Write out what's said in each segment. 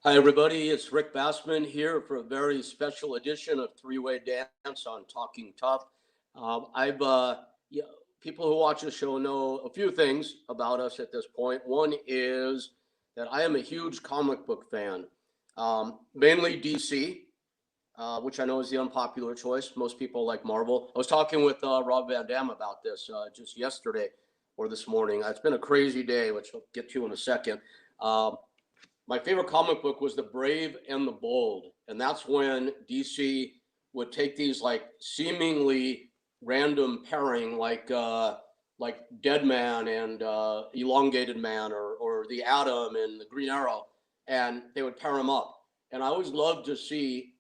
Hi, everybody. It's Rick Bassman here for a very special edition of Three-Way Dance on Talking Tough. I've yeah, People who watch the show know a few things about us at this point. One is that I am a huge comic book fan, mainly DC, which I know is the unpopular choice. Most people like Marvel. I was talking with Rob Van Dam about this just yesterday or this morning. It's been a crazy day, which I'll get to in a second. Um, my favorite comic book was The Brave and the Bold. And that's when DC would take these like seemingly random pairing, like Dead Man and Elongated Man, or the Atom and the Green Arrow, and they would pair them up. And I always loved to see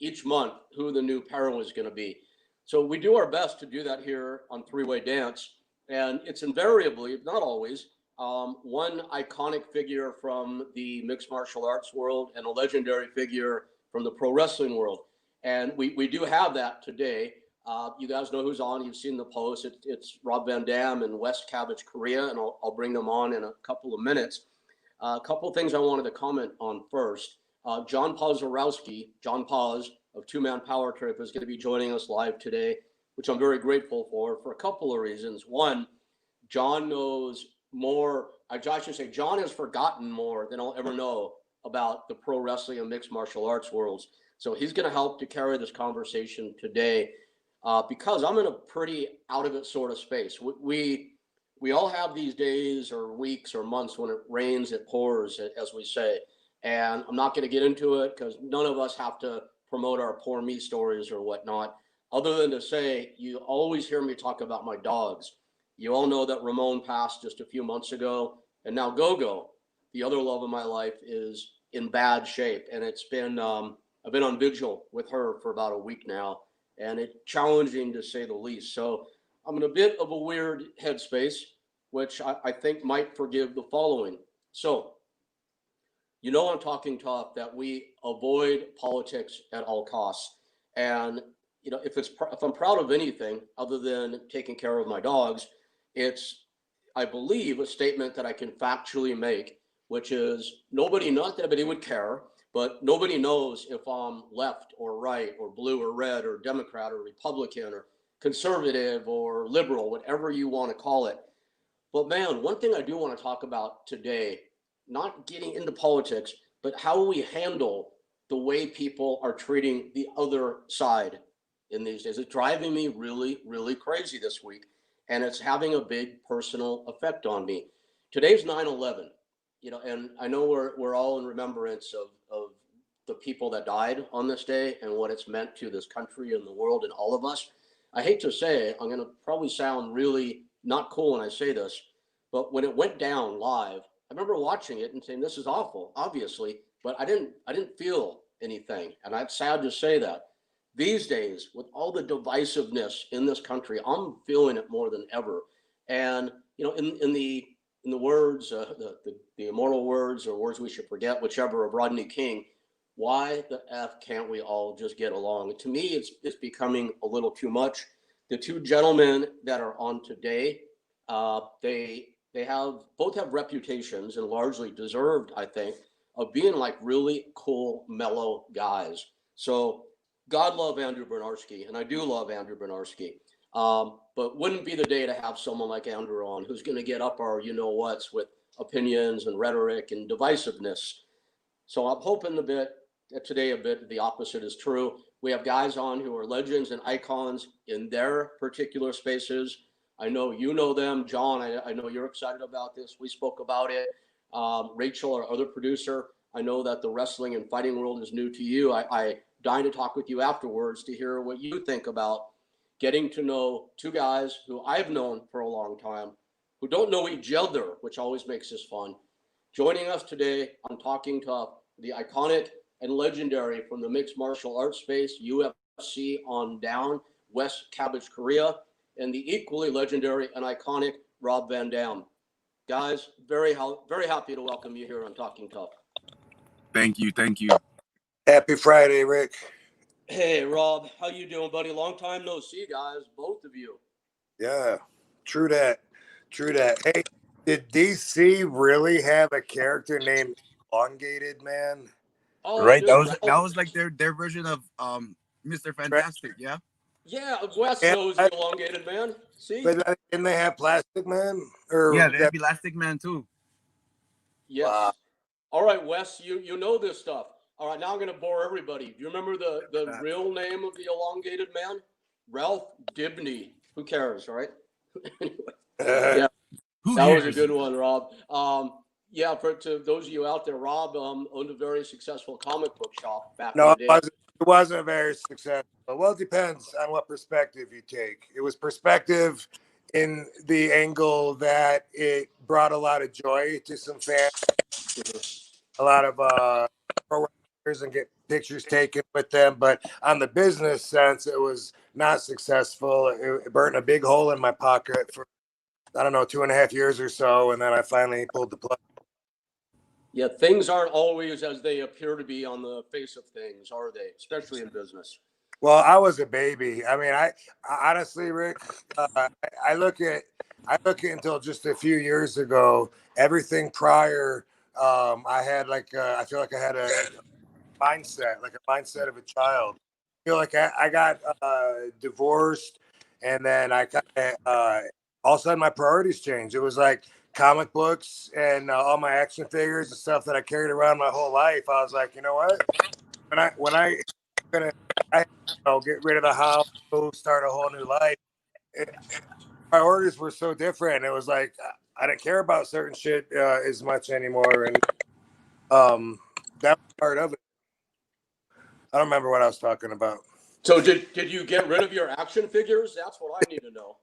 each month who the new pairing was going to be. So we do our best to do that here on Three-Way Dance. And it's invariably, not always, one iconic figure from the mixed martial arts world and a legendary figure from the pro wrestling world. And we do have that today. You guys know who's on. You've seen the post. It's Rob Van Dam and West Cabbage, Korea, and I'll bring them on in a couple of minutes. A couple of things I wanted to comment on first. John Pozorowski, John Paz of Two Man Power Trip, is going to be joining us live today, which I'm very grateful for a couple of reasons. One, John knows more. I should say, John has forgotten more than I'll ever know about the pro wrestling and mixed martial arts worlds. So he's going to help to carry this conversation today because I'm in a pretty out of it sort of space. We all have these days or weeks or months when it rains, it pours, as we say. And I'm not going to get into it because none of us have to promote our poor me stories or whatnot, other than to say, you always hear me talk about my dogs. You all know that Ramon passed just a few months ago, and now Gogo, the other love of my life, is in bad shape. And it's been I've been on vigil with her for about a week now, and it's challenging to say the least. So I'm in a bit of a weird headspace, which I think might forgive the following. So you know, I'm talking tough that we avoid politics at all costs. And you know, if I'm proud of anything other than taking care of my dogs, it's, I believe, a statement that I can factually make, which is nobody, not that anybody would care, but nobody knows if I'm left or right or blue or red or Democrat or Republican or conservative or liberal, whatever you want to call it. But man, one thing I do want to talk about today, not getting into politics, but how we handle the way people are treating the other side in these days. It's driving me really, really crazy this week, and it's having a big personal effect on me. Today's 9/11, you know, and I know we're all in remembrance of the people that died on this day and what it's meant to this country and the world and all of us. I hate to say it, I'm going to probably sound really not cool when I say this, but when it went down live, I remember watching it and saying, "This is awful," obviously, but I didn't feel anything, and I'm sad to say that. These days, with all the divisiveness in this country, I'm feeling it more than ever. And you know, in the words, the immortal words or words we should forget, whichever, of Rodney King, why the f can't we all just get along? To me, it's becoming a little too much. The two gentlemen that are on today, they have both have reputations, and largely deserved, I think, of being like really cool, mellow guys. So God love Andrew Bernarski, and I do love Andrew Bernarski. But wouldn't be the day to have someone like Andrew on who's going to get up our you know what's with opinions and rhetoric and divisiveness. So I'm hoping today a bit the opposite is true. We have guys on who are legends and icons in their particular spaces. I know you know them, John. I know you're excited about this. We spoke about it. Rachel, our other producer, I know that the wrestling and fighting world is new to you. I dying to talk with you afterwards to hear what you think about getting to know two guys who I've known for a long time, who don't know each other, which always makes this fun. Joining us today on Talking Tough, the iconic and legendary from the mixed martial arts space, UFC on down, West Cabbage, Korea, and the equally legendary and iconic Rob Van Dam. Guys, very happy to welcome you here on Talking Tough. Thank you. Happy Friday, Rick. Hey, Rob, how you doing, buddy? Long time no see, guys, both of you. Yeah, true that. Hey, did DC really have a character named Elongated Man? Oh, Right? dude, That Ralph. was like their version of Mr. Right? Fantastic, yeah? Yeah, Wes Yeah, knows the elongated man. See? but didn't they have Plastic Man? Or Yeah, they that? have Elastic Man too. Wow. Yes. All right, Wes, you know this stuff. All right, now I'm going to bore everybody. Do you remember the real name of the elongated man? Ralph Dibny. Who cares, right? Anyway, yeah, Who that was a cares? good one, Rob. Yeah, for to those of you out there, Rob owned a very successful comic book shop back in No, the it day. wasn't. It wasn't very successful. Well, it depends on what perspective you take. It was perspective in the angle that it brought a lot of joy to some fans, a lot of pro wrestlers, and get pictures taken with them. But on the business sense, it was not successful. It burnt a big hole in my pocket for, I don't know, 2.5 years or so, and then I finally pulled the plug. Yeah, things aren't always as they appear to be on the face of things, are they? Especially in business. Well, I was a baby. I mean, I honestly, Rick, I look at until just a few years ago. Everything prior, I had I feel like I had a mindset of a child. I feel like I got divorced, and then I got all of a sudden my priorities changed. It was like comic books and all my action figures and stuff that I carried around my whole life. I was like, you know what? When I gonna get rid of the house, go start a whole new life. It, priorities were so different. It was like I didn't care about certain shit as much anymore, and that was part of it. I don't remember what I was talking about. So did you get rid of your action figures? That's what I need to know.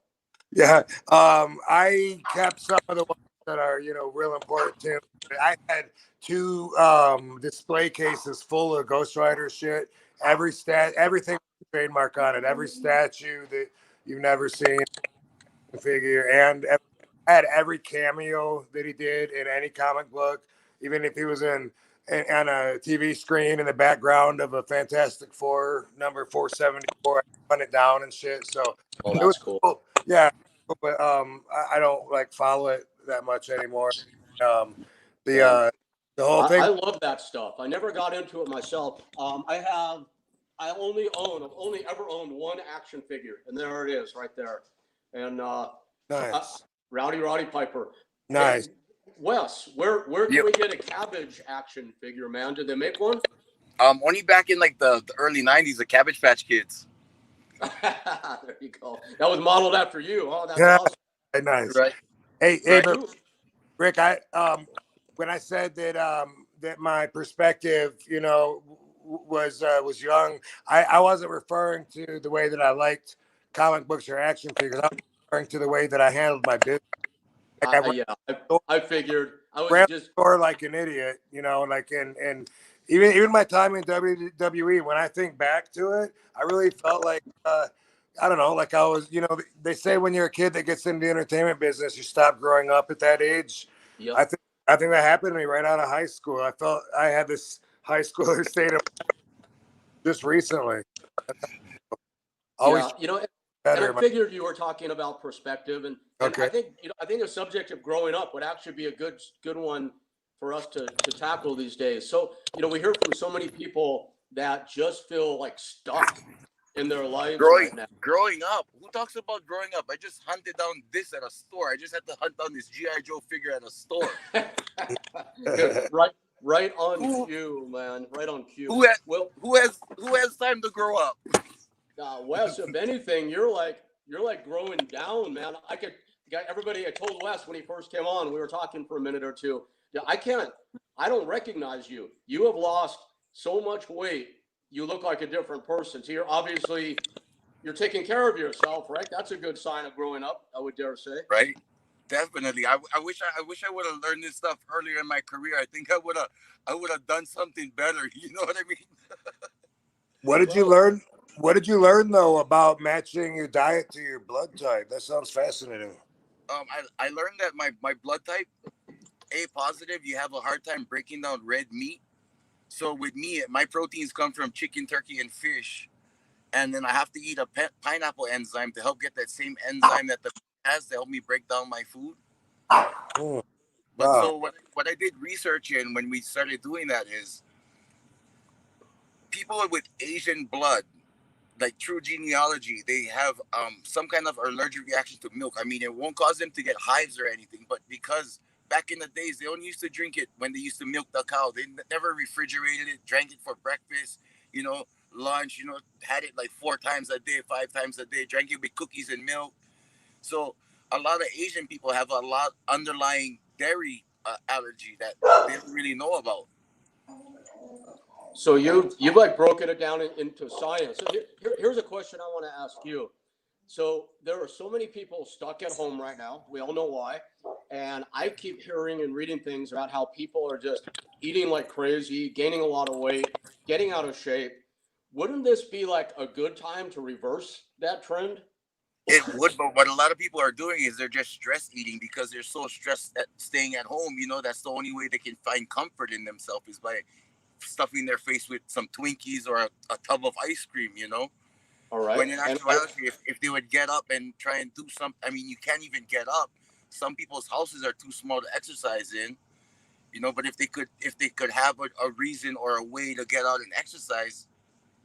Yeah, I kept some of the ones that are real important to me. I had two display cases full of Ghost Rider shit. Everything trademark on it. Every statue that you've never seen figure, and I had every cameo that he did in any comic book, even if he was on a TV screen in the background of a Fantastic Four number 474. I run it down and shit. So Oh, it was that's cool. cool. Yeah, but I don't like follow it that much anymore. Um, the Yeah. the whole thing. I love that stuff. I never got into it myself. I've only ever owned one action figure, and there it is, right there. And Nice, Roddy Piper. Hey, nice. Wes, where can Yep. we get a Cabbage action figure, man? Did they make one? Only back in like the early '90s, the Cabbage Patch Kids. There you go. That was modeled after you. Oh, that's Yeah, awesome. nice. Right. Hey, Right. but Rick, when I said that my perspective, was young, I wasn't referring to the way that I liked comic books or action figures. I was referring to the way that I handled my business. Like I figured I was ran the just store like an idiot, and even my time in WWE. When I think back to it, I really felt like I don't know, like I was. They say when you're a kid that gets into the entertainment business, you stop growing up at that age. yep. I think that happened to me right out of high school. I felt I had this high schooler state of just recently. Always Yeah, and better. I figured you were talking about perspective, and I Okay. think I think the subject of growing up would actually be a good one for us to tackle these days. So we hear from so many people that just feel like stuck in their lives right now. Growing up. Who talks about growing up? I just hunted down this at a store. I just had to hunt down this GI Joe figure at a store. Right on Who cue, man. Right on cue. who has Well, who has time to grow up? Wes, if anything, you're like growing down, man. Everybody. I told Wes when he first came on, we were talking for a minute or two. Yeah, I don't recognize you. You have lost so much weight. You look like a different person. So you're taking care of yourself, right? That's a good sign of growing up, I would dare say. Right? Definitely. I wish I would have learned this stuff earlier in my career. I think I would have done something better. You know what I mean? What did you learn? What did you learn though about matching your diet to your blood type? That sounds fascinating. I learned that my blood type, A positive, you have a hard time breaking down red meat. So with me, my proteins come from chicken, turkey, and fish. And then I have to eat a pineapple enzyme to help get that same enzyme that the has to help me break down my food. But Wow. so what I did research in when we started doing that is people with Asian blood, like true genealogy, they have some kind of allergic reaction to milk. I mean, it won't cause them to get hives or anything, but because back in the days they only used to drink it when they used to milk the cow. They never refrigerated it, drank it for breakfast, you know, lunch, you know, had it like 4 times a day, 5 times a day, drank it with cookies and milk. So a lot of Asian people have a lot underlying dairy allergy that they don't really know about. So you've like broken it down into science. So here's a question I want to ask you. So there are so many people stuck at home right now. We all know why. And I keep hearing and reading things about how people are just eating like crazy, gaining a lot of weight, getting out of shape. Wouldn't this be like a good time to reverse that trend? It would, but what a lot of people are doing is they're just stress eating because they're so stressed at staying at home. You know, that's the only way they can find comfort in themselves is by stuffing their face with some Twinkies or a tub of ice cream, you know? All right. When in And actuality, if they would get up and try and do something, I mean, you can't even get up. Some people's houses are too small to exercise in, you know, but if they could have a reason or a way to get out and exercise,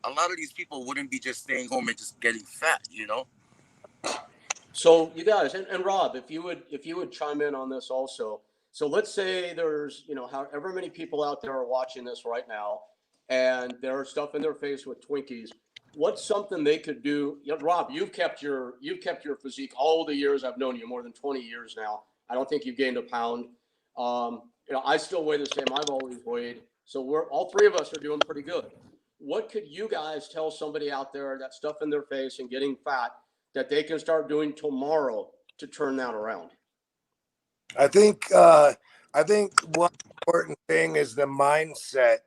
a lot of these people wouldn't be just staying home and just getting fat, you know? so you guys and Rob, if you would chime in on this also. So let's say there's however many people out there are watching this right now, and they're stuffing their face with Twinkies. What's something they could do? Rob, you've kept your physique all the years I've known you, more than 20 years now. I don't think you've gained a pound. I still weigh the same. I've always weighed. So we're all three of us are doing pretty good. What could you guys tell somebody out there that's stuffing their face and getting fat that they can start doing tomorrow to turn that around? I think one important thing is the mindset,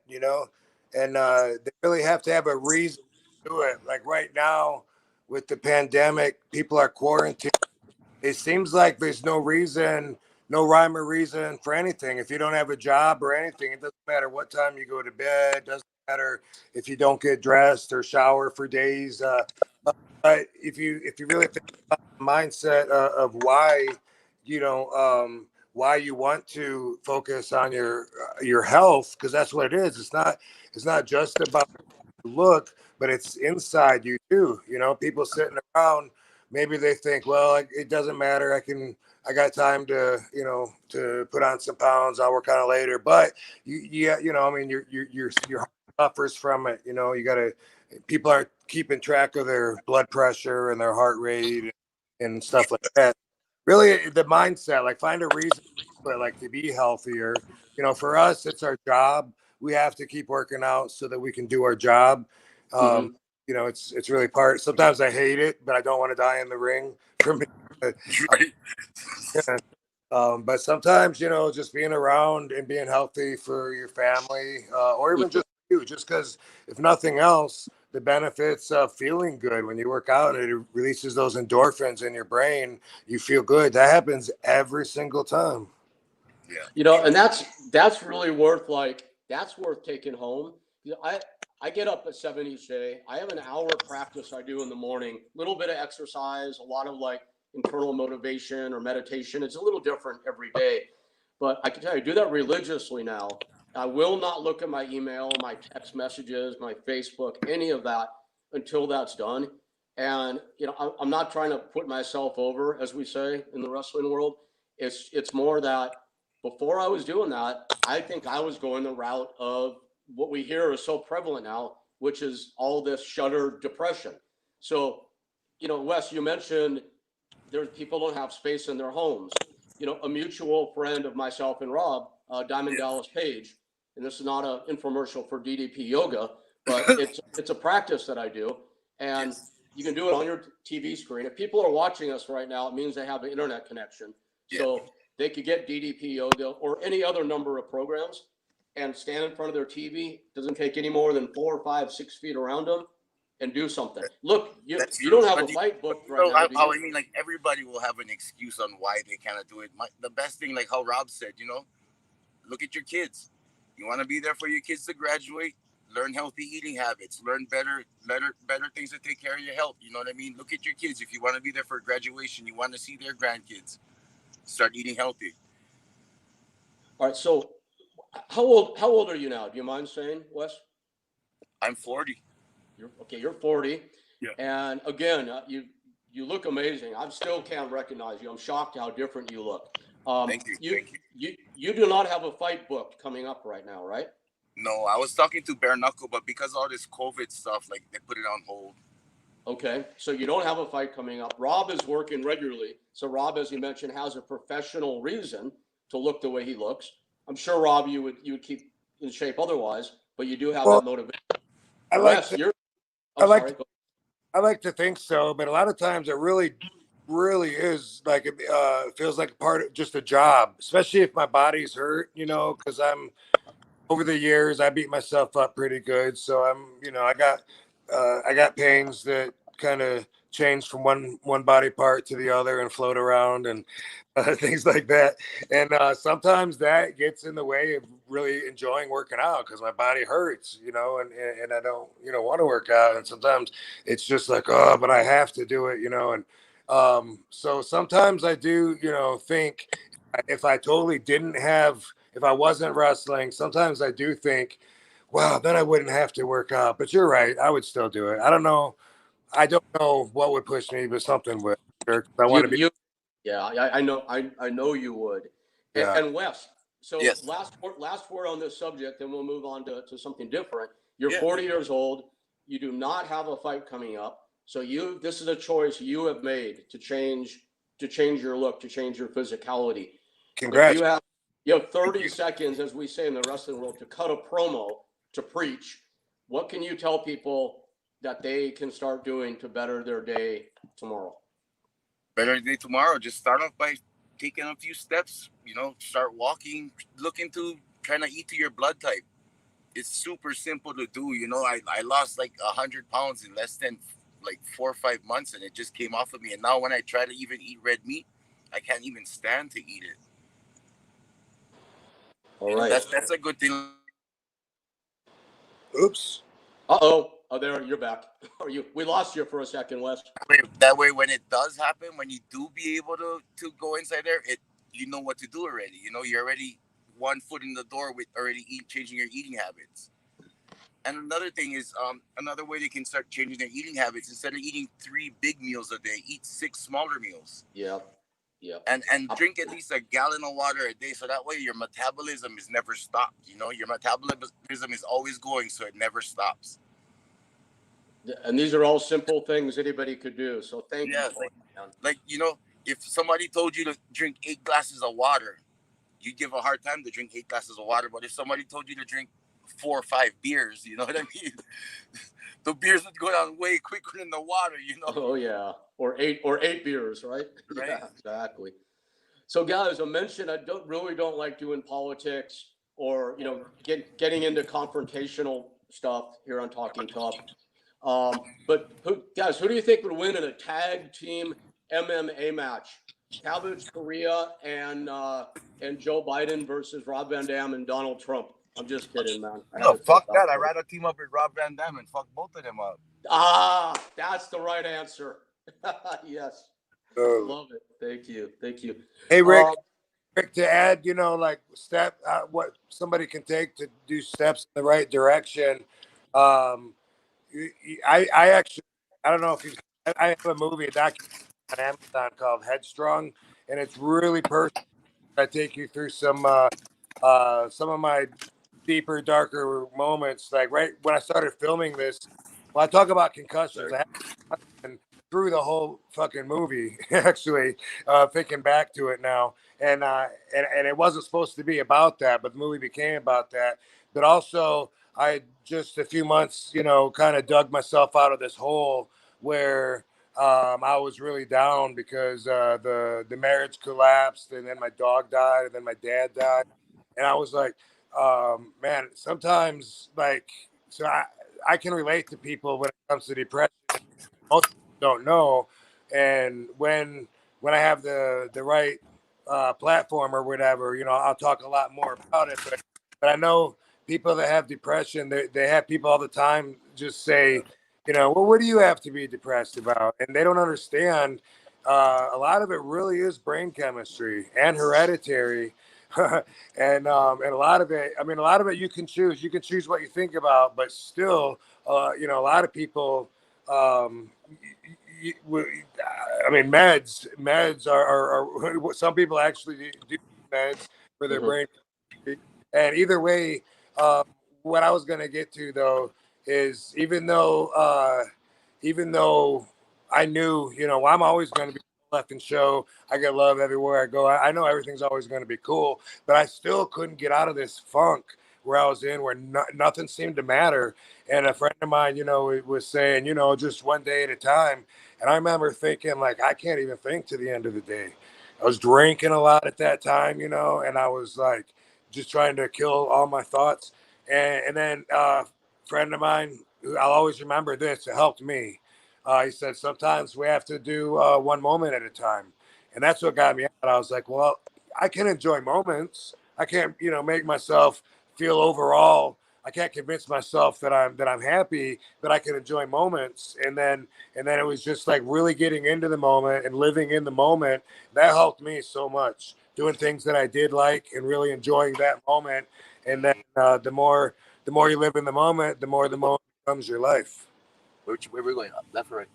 and they really have to have a reason to do it. Like right now with the pandemic, people are quarantined. It seems like there's no reason, no rhyme or reason for anything. If you don't have a job or anything, it doesn't matter what time you go to bed. It doesn't matter if you don't get dressed or shower for days. But if you really think about the mindset of why, you know, why you want to focus on your health, because that's what it is. It's not just about look, but it's inside you too. People sitting around, maybe they think, well, it doesn't matter. I got time to put on some pounds. I'll work on it later. But I mean, your heart suffers from it. People aren't keeping track of their blood pressure and their heart rate and stuff like that. Really, the mindset, like find a reason, like to be healthier. For us, it's our job. We have to keep working out so that we can do our job. Mm-hmm. It's really part. Sometimes I hate it, but I don't want to die in the ring for me. Right? But sometimes, just being around and being healthy for your family, or even just you, just because if nothing else, the benefits of feeling good when you work out, it releases those endorphins in your brain. You feel good. That happens every single time. Yeah. And that's really worth taking home. I get up at 7 each day. I have an hour practice I do in the morning, a little bit of exercise, a lot of like internal motivation or meditation. It's a little different every day, but I can tell you, I do that religiously now. I will not look at my email, my text messages, my Facebook, any of that until that's done. And I'm not trying to put myself over, as we say in the wrestling world. It's more that before I was doing that, I think I was going the route of what we hear is so prevalent now, which is all this shuttered depression. So, Wes, you mentioned there's people don't have space in their homes. A mutual friend of myself and Rob, Diamond Dallas Page, and this is not an infomercial for DDP yoga, but it's a practice that I do, and you can do it on your TV screen. If people are watching us right now, it means they have an internet connection, so they could get DDP yoga or any other number of programs and stand in front of their TV. Doesn't take any more than 4, 5, 6 feet around them and do something. Look, you don't have a fight booked right now, do you? I mean, like everybody will have an excuse on why they cannot do it. The best thing, like how Rob said, look at your kids. You want to be there for your kids to graduate. Learn healthy eating habits. Learn better things to take care of your health. You know what I mean? Look at your kids. If you want to be there for graduation, you want to see their grandkids. Start eating healthy. All right. So, how old are you now? Do you mind saying, Wes? I'm 40. You're 40. Yeah. And again, you look amazing. I still can't recognize you. I'm shocked how different you look. Thank you. You, Thank you. you do not have a fight booked coming up right now, right? No, I was talking to Bare Knuckle, but because of all this COVID stuff, like they put it on hold. Okay, so you don't have a fight coming up. Rob is working regularly. So Rob, as you mentioned, has a professional reason to look the way he looks. I'm sure, Rob, you would keep in shape otherwise, but you do have Well, that motivation. I like Wes, to, I I'm like sorry. to, I like to think so, but a lot of times it really is like it feels like a part of just a job, especially if my body's hurt, because I'm over the years I beat myself up pretty good, so I got pains that kind of change from one body part to the other and float around and things like that. And sometimes that gets in the way of really enjoying working out because my body hurts, and I don't, want to work out. And sometimes it's just like, oh, but I have to do it, and so sometimes I do, think if I totally didn't have, if I wasn't wrestling, sometimes I do think, wow, then I wouldn't have to work out. But you're right, I would still do it. I don't know. I don't know what would push me, but something would. Sure, 'cause I want to be. Yeah, I know, I know you would. Yeah. And Wes, so Yes. last word on this subject, then we'll move on to something different. You're Yeah. 40 years old. You do not have a fight coming up. So this is a choice you have made to change your look, to change your physicality. If Congrats. you have 30 seconds, as we say in the wrestling world, to cut a promo, to preach. What can you tell people that they can start doing to better their day tomorrow? Better day tomorrow. Just start off by taking a few steps. Start walking. Look into trying to eat to your blood type. It's super simple to do. I lost like 100 pounds in less than like 4 or 5 months, and it just came off of me. And now when I try to even eat red meat, I can't even stand to eat it. All right. That's a good thing. Oops. Oh, there, you're back. We lost you for a second, Wes. That way, when it does happen, when you do be able to go inside there, you know what to do already. You're already 1 foot in the door with already changing your eating habits. And another thing is, another way they can start changing their eating habits, instead of eating 3 big meals a day, eat 6 smaller meals. Yeah. And drink at least a gallon of water a day, so that way your metabolism is never stopped. Your metabolism is always going, so it never stops. And these are all simple things anybody could do. So thank you. Like, if somebody told you to drink 8 glasses of water, you'd give a hard time to drink 8 glasses of water. But if somebody told you to drink 4 or 5 beers, you know what I mean? The beers would go down way quicker than the water, Oh yeah, or eight beers, right? Right. Yeah, exactly. So guys, I mentioned I don't like doing politics or getting into confrontational stuff here on Talking Tough. But who do you think would win in a tag team MMA match? Cabbage, Korea, and Joe Biden versus Rob Van Dam and Donald Trump. I'm just kidding, man. No, fuck that. I'd rather team up with Rob Van Dam and fuck both of them up. That's the right answer. Yes. Love it. Thank you. Hey, Rick, to add, like what somebody can take to do steps in the right direction. I actually, I don't know if I have a movie, a documentary on Amazon called Headstrong, and it's really personal. I take you through some of my deeper, darker moments. Like right when I started filming this, well, I talk about concussions. I had through the whole fucking movie, actually, thinking back to it now, and it wasn't supposed to be about that, but the movie became about that. But also, I just a few months, kind of dug myself out of this hole where I was really down because the marriage collapsed, and then my dog died, and then my dad died, and I was like, man, sometimes so I can relate to people when it comes to depression. Most people don't know, and when I have the right platform or whatever, I'll talk a lot more about it. But I know people that have depression, they have people all the time just say, well, what do you have to be depressed about? And they don't understand. A lot of it really is brain chemistry and hereditary. and a lot of it, I mean, a lot of it you can choose. You can choose what you think about, but still, you know, a lot of people, um, I mean, meds are some people actually do meds for their Mhm. brain. And either way, what I was going to get to though is even though I knew, you know, I'm always going to be left and show. I get love everywhere I go. I know everything's always going to be cool, but I still couldn't get out of this funk where I was in, where nothing seemed to matter. And a friend of mine, you know, was saying, you know, just one day at a time. And I remember thinking, like, I can't even think to the end of the day. I was drinking a lot at that time, you know, and I was like just trying to kill all my thoughts. And then a friend of mine, I'll always remember this, it helped me. He said, sometimes we have to do one moment at a time. And that's what got me out. I was like, well, I can enjoy moments. I can't, you know, make myself feel overall. I can't convince myself that I'm happy, but I can enjoy moments. And then it was just like really getting into the moment and living in the moment. That helped me so much. Doing things that I did like and really enjoying that moment. And then the more you live in the moment becomes your life. Which way we're going? Left or right?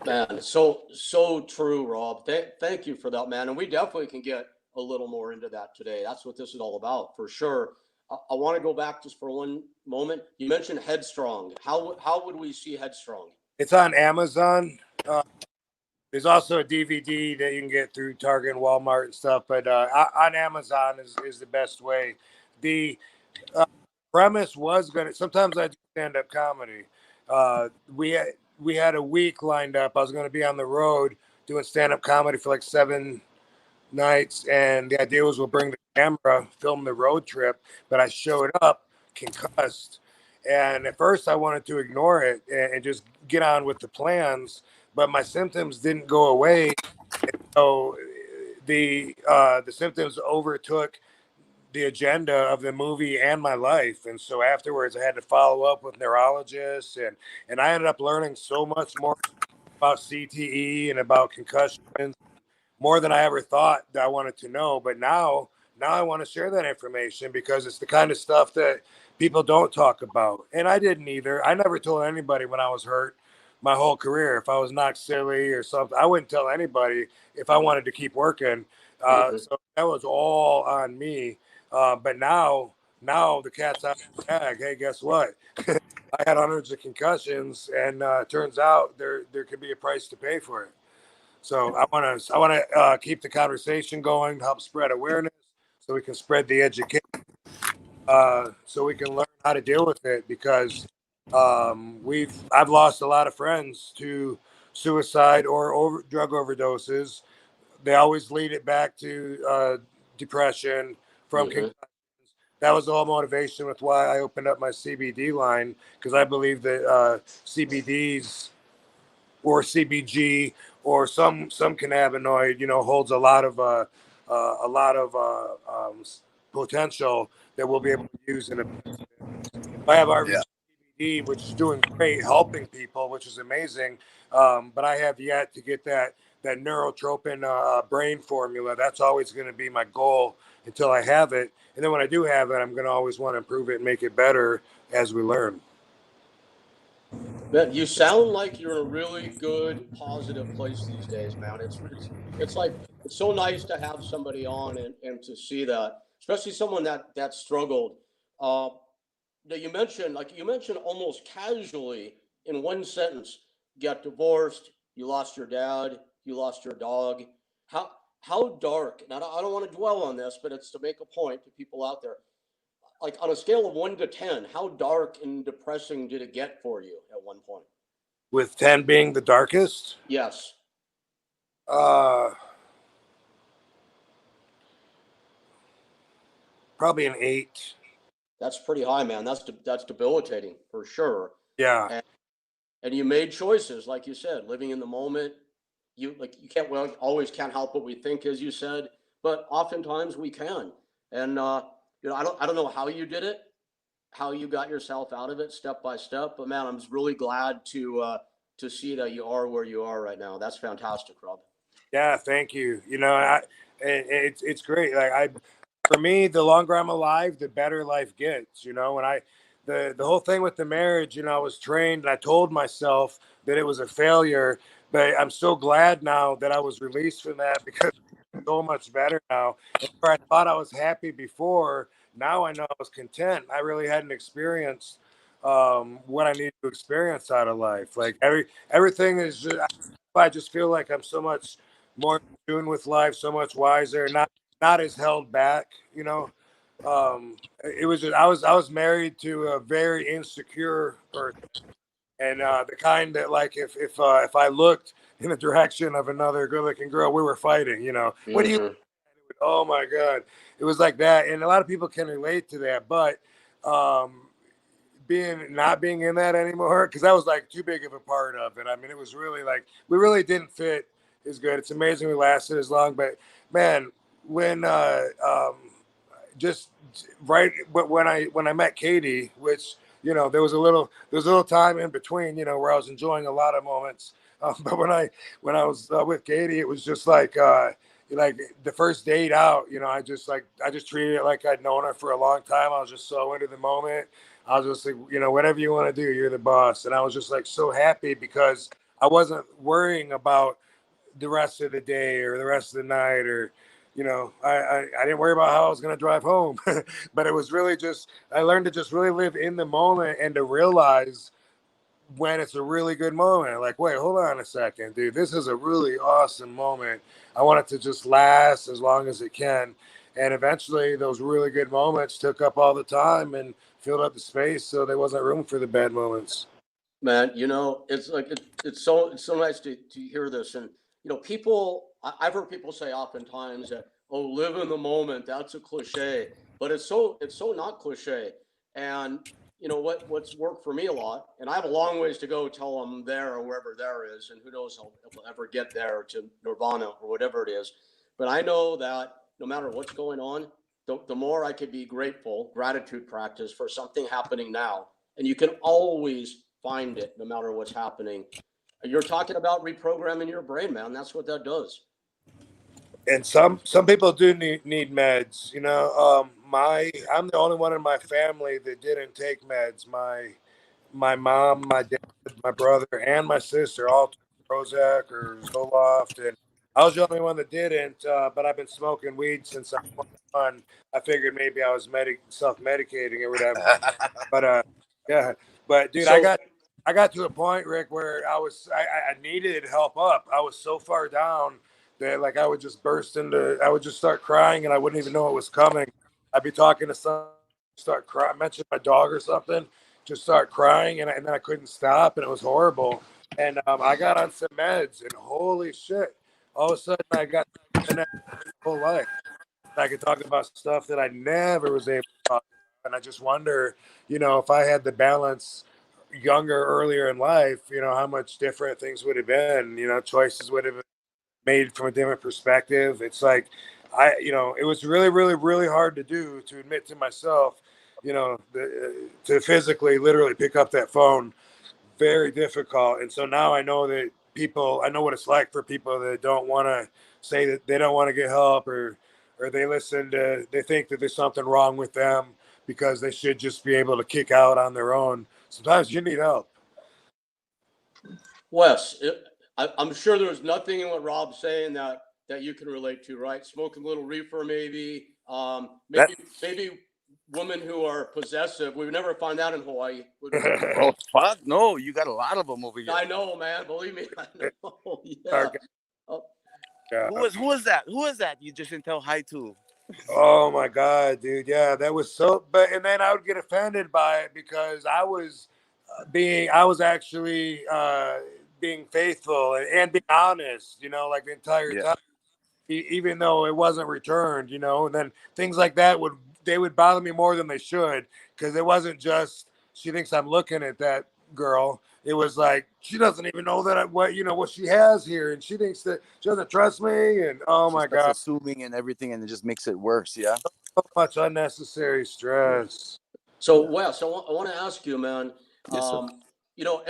Man, so true, Rob. Thank you for that, man. And we definitely can get a little more into that today. That's what this is all about, for sure. I want to go back just for one moment. You mentioned Headstrong. How would we see Headstrong? It's on Amazon. There's also a DVD that you can get through Target and Walmart and stuff, but on Amazon is the best way. The premise was gonna. Sometimes I do stand up comedy. Uh, we had, we had a week lined up. I was going to be on the road doing stand up comedy for like 7 nights, and the idea was we'll bring the camera, film the road trip. But I showed up concussed, and at first I wanted to ignore it and just get on with the plans. But my symptoms didn't go away, so the symptoms overtook the agenda of the movie and my life. And so afterwards I had to follow up with neurologists, and I ended up learning so much more about CTE and about concussions, more than I ever thought that I wanted to know. But now I want to share that information because it's the kind of stuff that people don't talk about. And I didn't either. I never told anybody when I was hurt my whole career. If I was knocked silly or something, I wouldn't tell anybody if I wanted to keep working. Mhm. So that was all on me. But now the cat's out of the bag. Hey, guess what? I had hundreds of concussions, and turns out there could be a price to pay for it. So I want to keep the conversation going, help spread awareness, so we can spread the education, so we can learn how to deal with it. Because I've lost a lot of friends to suicide or drug overdoses. They always lead it back to depression from Mhm. that was the whole motivation with why I opened up my CBD line, because I believe that CBDs or CBG or some cannabinoid, you know, holds a lot of potential that we'll be able to use in a. I have Yeah. RVD, which is doing great, helping people, which is amazing. But I have yet to get that neurotropin brain formula. That's always going to be my goal until I have it. And then when I do have it, I'm going to always want to improve it and make it better as we learn. Man, you sound like you're in a really good, positive place these days, man. It's like it's so nice to have somebody on and to see that, especially someone that struggled. Uh, that you mentioned almost casually in one sentence, got divorced, you lost your dad, you lost your dog. How how dark? And I don't want to dwell on this, but it's to make a point to people out there. Like on a scale of 1 to 10, how dark and depressing did it get for you at one point? With 10 being the darkest, Yes, uh, probably an 8. that's pretty high, man. That's debilitating for sure. Yeah. And and you made choices, like you said, living in the moment. You can't well always can't help what we think, as you said, but oftentimes we can. And I don't know how you did it, how you got yourself out of it step by step. But man, I'm just really glad to see that you are where you are right now. That's fantastic, Rob. Yeah, thank you. You know, it's great. Like I for me, the longer I'm alive, the better life gets. You know, when the whole thing with the marriage, you know, I was trained and I told myself that it was a failure, but I'm so glad now that I was released from that because it's so much better now. And where I thought I was happy before, now I know I was content. I really hadn't experienced what I needed to experience out of life. Like everything is just, I just feel like I'm so much more in tune with life, so much wiser, not as held back, you know. It was just, I was married to a very insecure person, and the kind that like if I looked in the direction of another good-looking girl, we were fighting. You know, what do you? Mhm. Oh my God, it was like that, and a lot of people can relate to that, but not being in that anymore because that was like too big of a part of it. I mean, it was really like we really didn't fit as good. It's amazing we lasted as long, but man, when just right when I met Katie, which you know there was a little time in between, you know, where I was enjoying a lot of moments. But when I was with Katie, it was just like the first date out. You know, I just treated it like I'd known her for a long time. I was just so into the moment. I was just like, you know, whatever you want to do, you're the boss. And I was just like so happy because I wasn't worrying about the rest of the day or the rest of the night or you know I didn't worry about how I was going to drive home. But it was really just I learned to just really live in the moment and to realize when it's a really good moment, like, wait, hold on a second, dude, this is a really awesome moment. I want it to just last as long as it can. And eventually those really good moments took up all the time and filled up the space so there wasn't room for the bad moments. Man, you know, it's like it's so nice to hear this. And you know, I've heard people say oftentimes that, oh, live in the moment. That's a cliche, but it's so not cliche. And you know what's worked for me a lot, and I have a long ways to go till I'm there or wherever there is, and who knows if I'll ever get there to nirvana or whatever it is. But I know that no matter what's going on, the more I could be grateful, gratitude practice for something happening now, and you can always find it no matter what's happening. You're talking about reprogramming your brain, man. That's what that does. And some people do need meds, you know. I'm the only one in my family that didn't take meds. My mom, my dad, my brother, and my sister all took Prozac or Zoloft, and I was the only one that didn't. But I've been smoking weed since I was 21. I figured maybe I was self-medicating or whatever. But yeah. But dude, So I got to a point, Rick, where I needed help up. I was so far down that like I would just start crying and I wouldn't even know it was coming. I'd be talking to someone, start crying, mention my dog or something, just start crying, and then I couldn't stop, and it was horrible. And I got on some meds, and holy shit! All of a sudden, I got connected my whole life. I could talk about stuff that I never was able to talk about. And I just wonder, you know, if I had the balance younger, earlier in life, you know, how much different things would have been. You know, choices would have been made from a different perspective. It's like you know, it was really, really, really hard to do to admit to myself, you know, to physically, literally pick up that phone. Very difficult. And so now I know that I know what it's like for people that don't want to say that they don't want to get help or they think that there's something wrong with them because they should just be able to kick out on their own. Sometimes you need help. Wes, I'm sure there's nothing in what Rob's saying that you can relate to, right? Smoking a little reefer, maybe, That maybe women who are possessive. We would never find that in Hawaii, would we? oh fuck no, you got a lot of them over here. I know, man. Believe me, I know. Yeah. Okay. Oh, Yeah. Who was that? Who was that? You just didn't tell hi to. Oh my God, dude. Yeah, that was so. But and then I would get offended by it because I was actually being faithful and being honest. You know, like the entire Yeah. time, even though it wasn't returned. You know, and then things like that would bother me more than they should because it wasn't just she thinks I'm looking at that girl. It was like she doesn't even know what she has here, and she thinks that she doesn't trust me. And oh She my starts God, assuming and everything, and it just makes it worse. Yeah. so much unnecessary stress. so Wes, I want to ask you, man. Yes, sir. You know,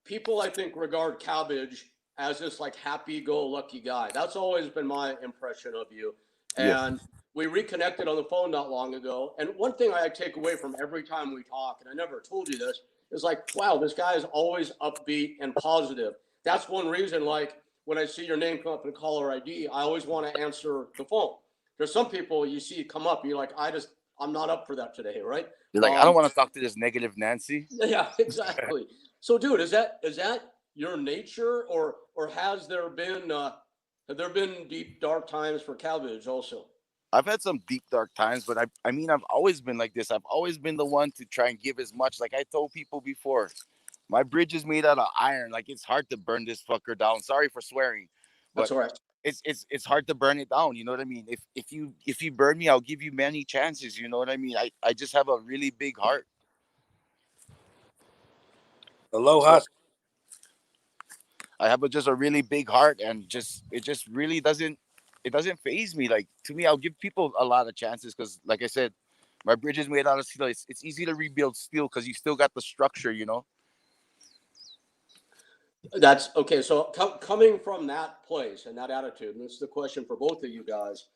people I think regard Cabbage as this like happy-go-lucky guy. That's always been my impression of you. Yeah. And we reconnected on the phone not long ago. And one thing I take away from every time we talk, and I never told you this, is like, wow, this guy is always upbeat and positive. That's one reason, like, when I see your name come up in caller ID, I always want to answer the phone. There's some people you see come up, you're like, I'm not up for that today, right? You're like, I don't want to talk to this negative Nancy. Yeah, exactly. So, dude, is that your nature, or have there been deep dark times for Cabbage also? I've had some deep dark times, but I mean, I've always been like this. I've always been the one to try and give as much. Like I told people before, my bridge is made out of iron. Like it's hard to burn this fucker down. Sorry for swearing, but That's all right. it's hard to burn it down. You know what I mean? If you burn me, I'll give you many chances. You know what I mean? I just have a really big heart. Aloha. I have just a really big heart, and it just really doesn't faze me. Like to me, I'll give people a lot of chances because, like I said, my bridge is made out of steel. It's easy to rebuild steel because you still got the structure, you know. That's okay. So coming from that place and that attitude, and this is the question for both of you guys.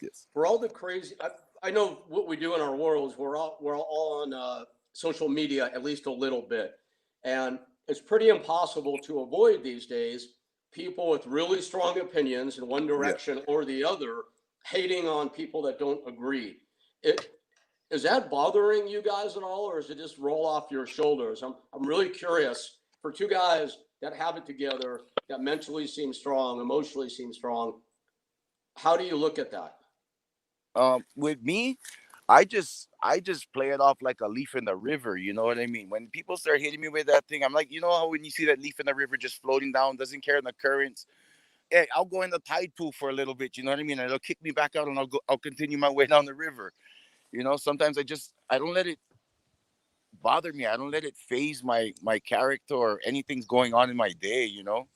Yes. For all the crazy, I know what we do in our world is we're all on social media at least a little bit, and it's pretty impossible to avoid these days people with really strong opinions in one direction or the other hating on people that don't agree. Is that bothering you guys at all, or is it just roll off your shoulders? I'm really curious for two guys that have it together, that mentally seem strong, emotionally seem strong. How do you look at that? With me, I just play it off like a leaf in the river. You know what I mean? When people start hitting me with that thing, I'm like, you know how when you see that leaf in the river just floating down, doesn't care in the currents. Hey, I'll go in the tide pool for a little bit. You know what I mean? And it'll kick me back out, and I'll continue my way down the river. You know, sometimes I don't let it bother me. I don't let it phase my character or anything's going on in my day. You know,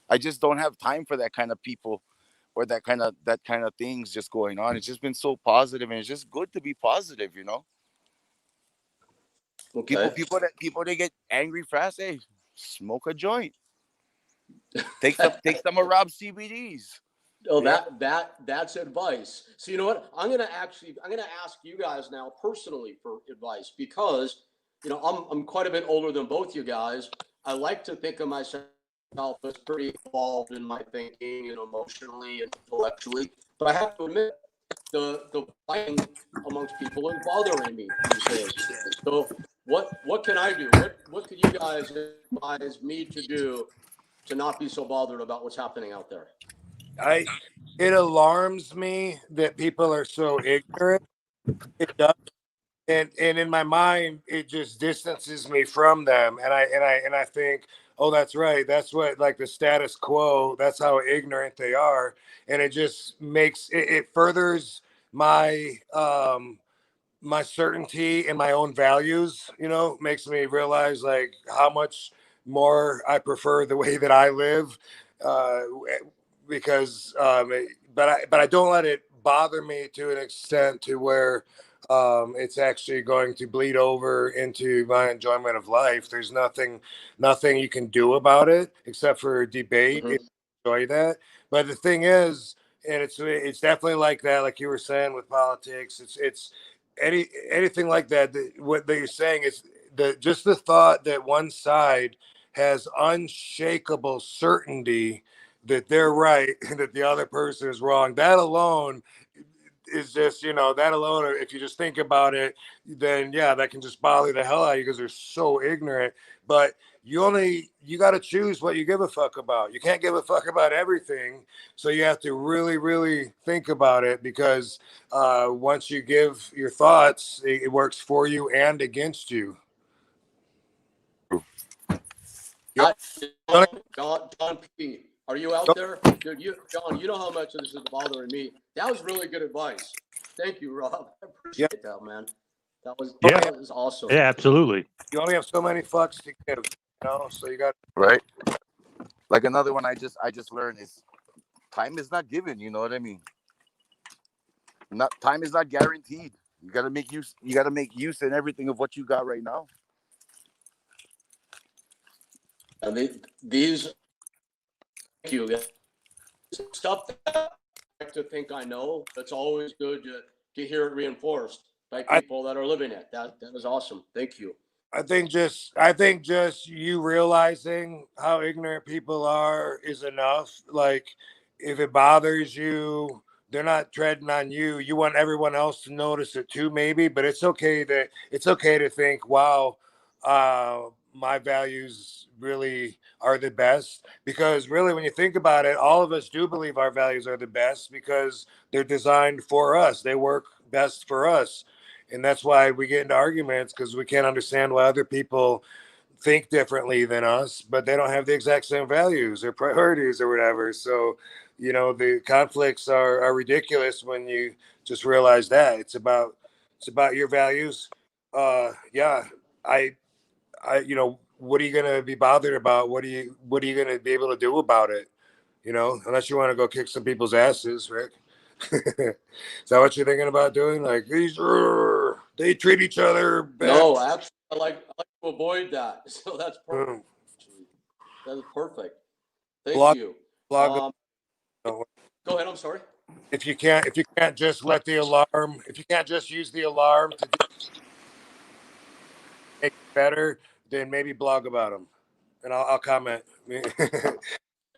I just don't have time for that kind of people or that kind of things just going on. It's just been so positive, and it's just good to be positive. You know, Okay. people that get angry fast. Hey, smoke a joint. Take some of Rob's CBDs. Oh, Yeah. that's advice. So you know what? I'm gonna ask you guys now personally for advice because I'm quite a bit older than both you guys. I like to think of myself as pretty involved in my thinking and emotionally and intellectually, but I have to admit the fighting amongst people is bothering me these days. So what can I do? What could you guys advise me to do to not be so bothered about what's happening out there? It alarms me that people are so ignorant. It does. And in my mind, it just distances me from them. And I think, oh, that's right. That's what, like, the status quo, that's how ignorant they are. And it just it furthers my my certainty in my own values, makes me realize like how much more I prefer the way that I live. Uh, because but I don't let it bother me to an extent to where it's actually going to bleed over into my enjoyment of life. There's nothing you can do about it except for debate and Mhm. enjoy that. But the thing is, and it's definitely like that, like you were saying with politics. It's anything like that. What you're saying is just the thought that one side has unshakable certainty that they're right and that the other person is wrong. That alone is just, that alone, if you just think about it, then yeah, that can just bother the hell out of you because they're so ignorant. But you got to choose what you give a fuck about. You can't give a fuck about everything. So you have to really, really think about it because once you give your thoughts, it works for you and against you. You John P, are you out there? Dude, John, you know how much of this is bothering me. That was really good advice. Thank you, Rob. I Yeah. appreciate that, man. That was awesome. Yeah, absolutely. You only have so many fucks to give, so you got Right. Like another one I just learned is time is not given. You know what I mean? Not time is not guaranteed. You gotta make use. You gotta make use in everything of what you got right now. And these, thank you. Stuff that to think I know. It's always good to hear it reinforced by I people that are living it. That is awesome. Thank you. I think just you realizing how ignorant people are is enough. Like if it bothers you, they're not treading on you. You want everyone else to notice it too, maybe, but it's okay to think, wow, my values really are the best. Because really, when you think about it, all of us do believe our values are the best because they're designed for us. They work best for us. And that's why we get into arguments, because we can't understand why other people think differently than us, but they don't have the exact same values or priorities or whatever. So, the conflicts are ridiculous when you just realize that it's about your values. Yeah, what are you gonna be bothered about? What are you gonna be able to do about it? Unless you want to go kick some people's asses, Rick. Is that what you're thinking about doing? Like they treat each other bad. No, actually, I like to avoid that. So that's perfect. That is perfect. Thank Blog, you. blog. Go ahead. I'm sorry. If you can't just let the alarm, if you can't just use the alarm to make it better, then maybe blog about them, and I'll comment.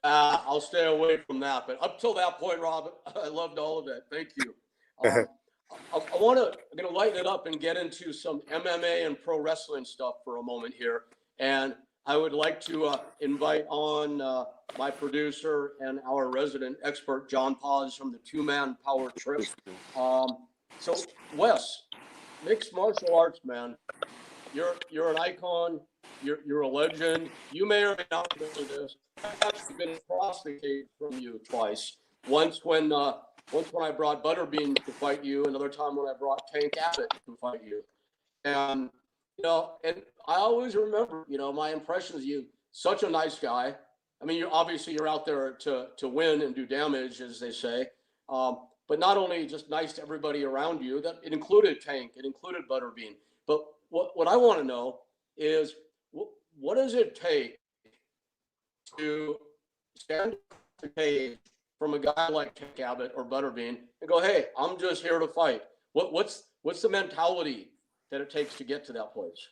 I'll stay away from that. But up till that point, Rob, I loved all of it. Thank you. I'm going to lighten it up and get into some MMA and pro wrestling stuff for a moment here. And I would like to invite on my producer and our resident expert, John Paz from the Two-Man Power Trip. So, Wes, mixed martial arts, man. You're an icon. You're a legend. You may or may not know this. I've actually been across the cage from you twice. Once when I brought Butterbean to fight you, another time when I brought Tank Abbott to fight you. And and I always remember, my impressions of you. Such a nice guy. I mean, you're out there to win and do damage, as they say. But not only just nice to everybody around you. That it included Tank, it included Butterbean. But what I want to know is what does it take to stand up the cage from a guy like Tank Abbott or Butterbean and go, hey, I'm just here to fight. What's the mentality that it takes to get to that place?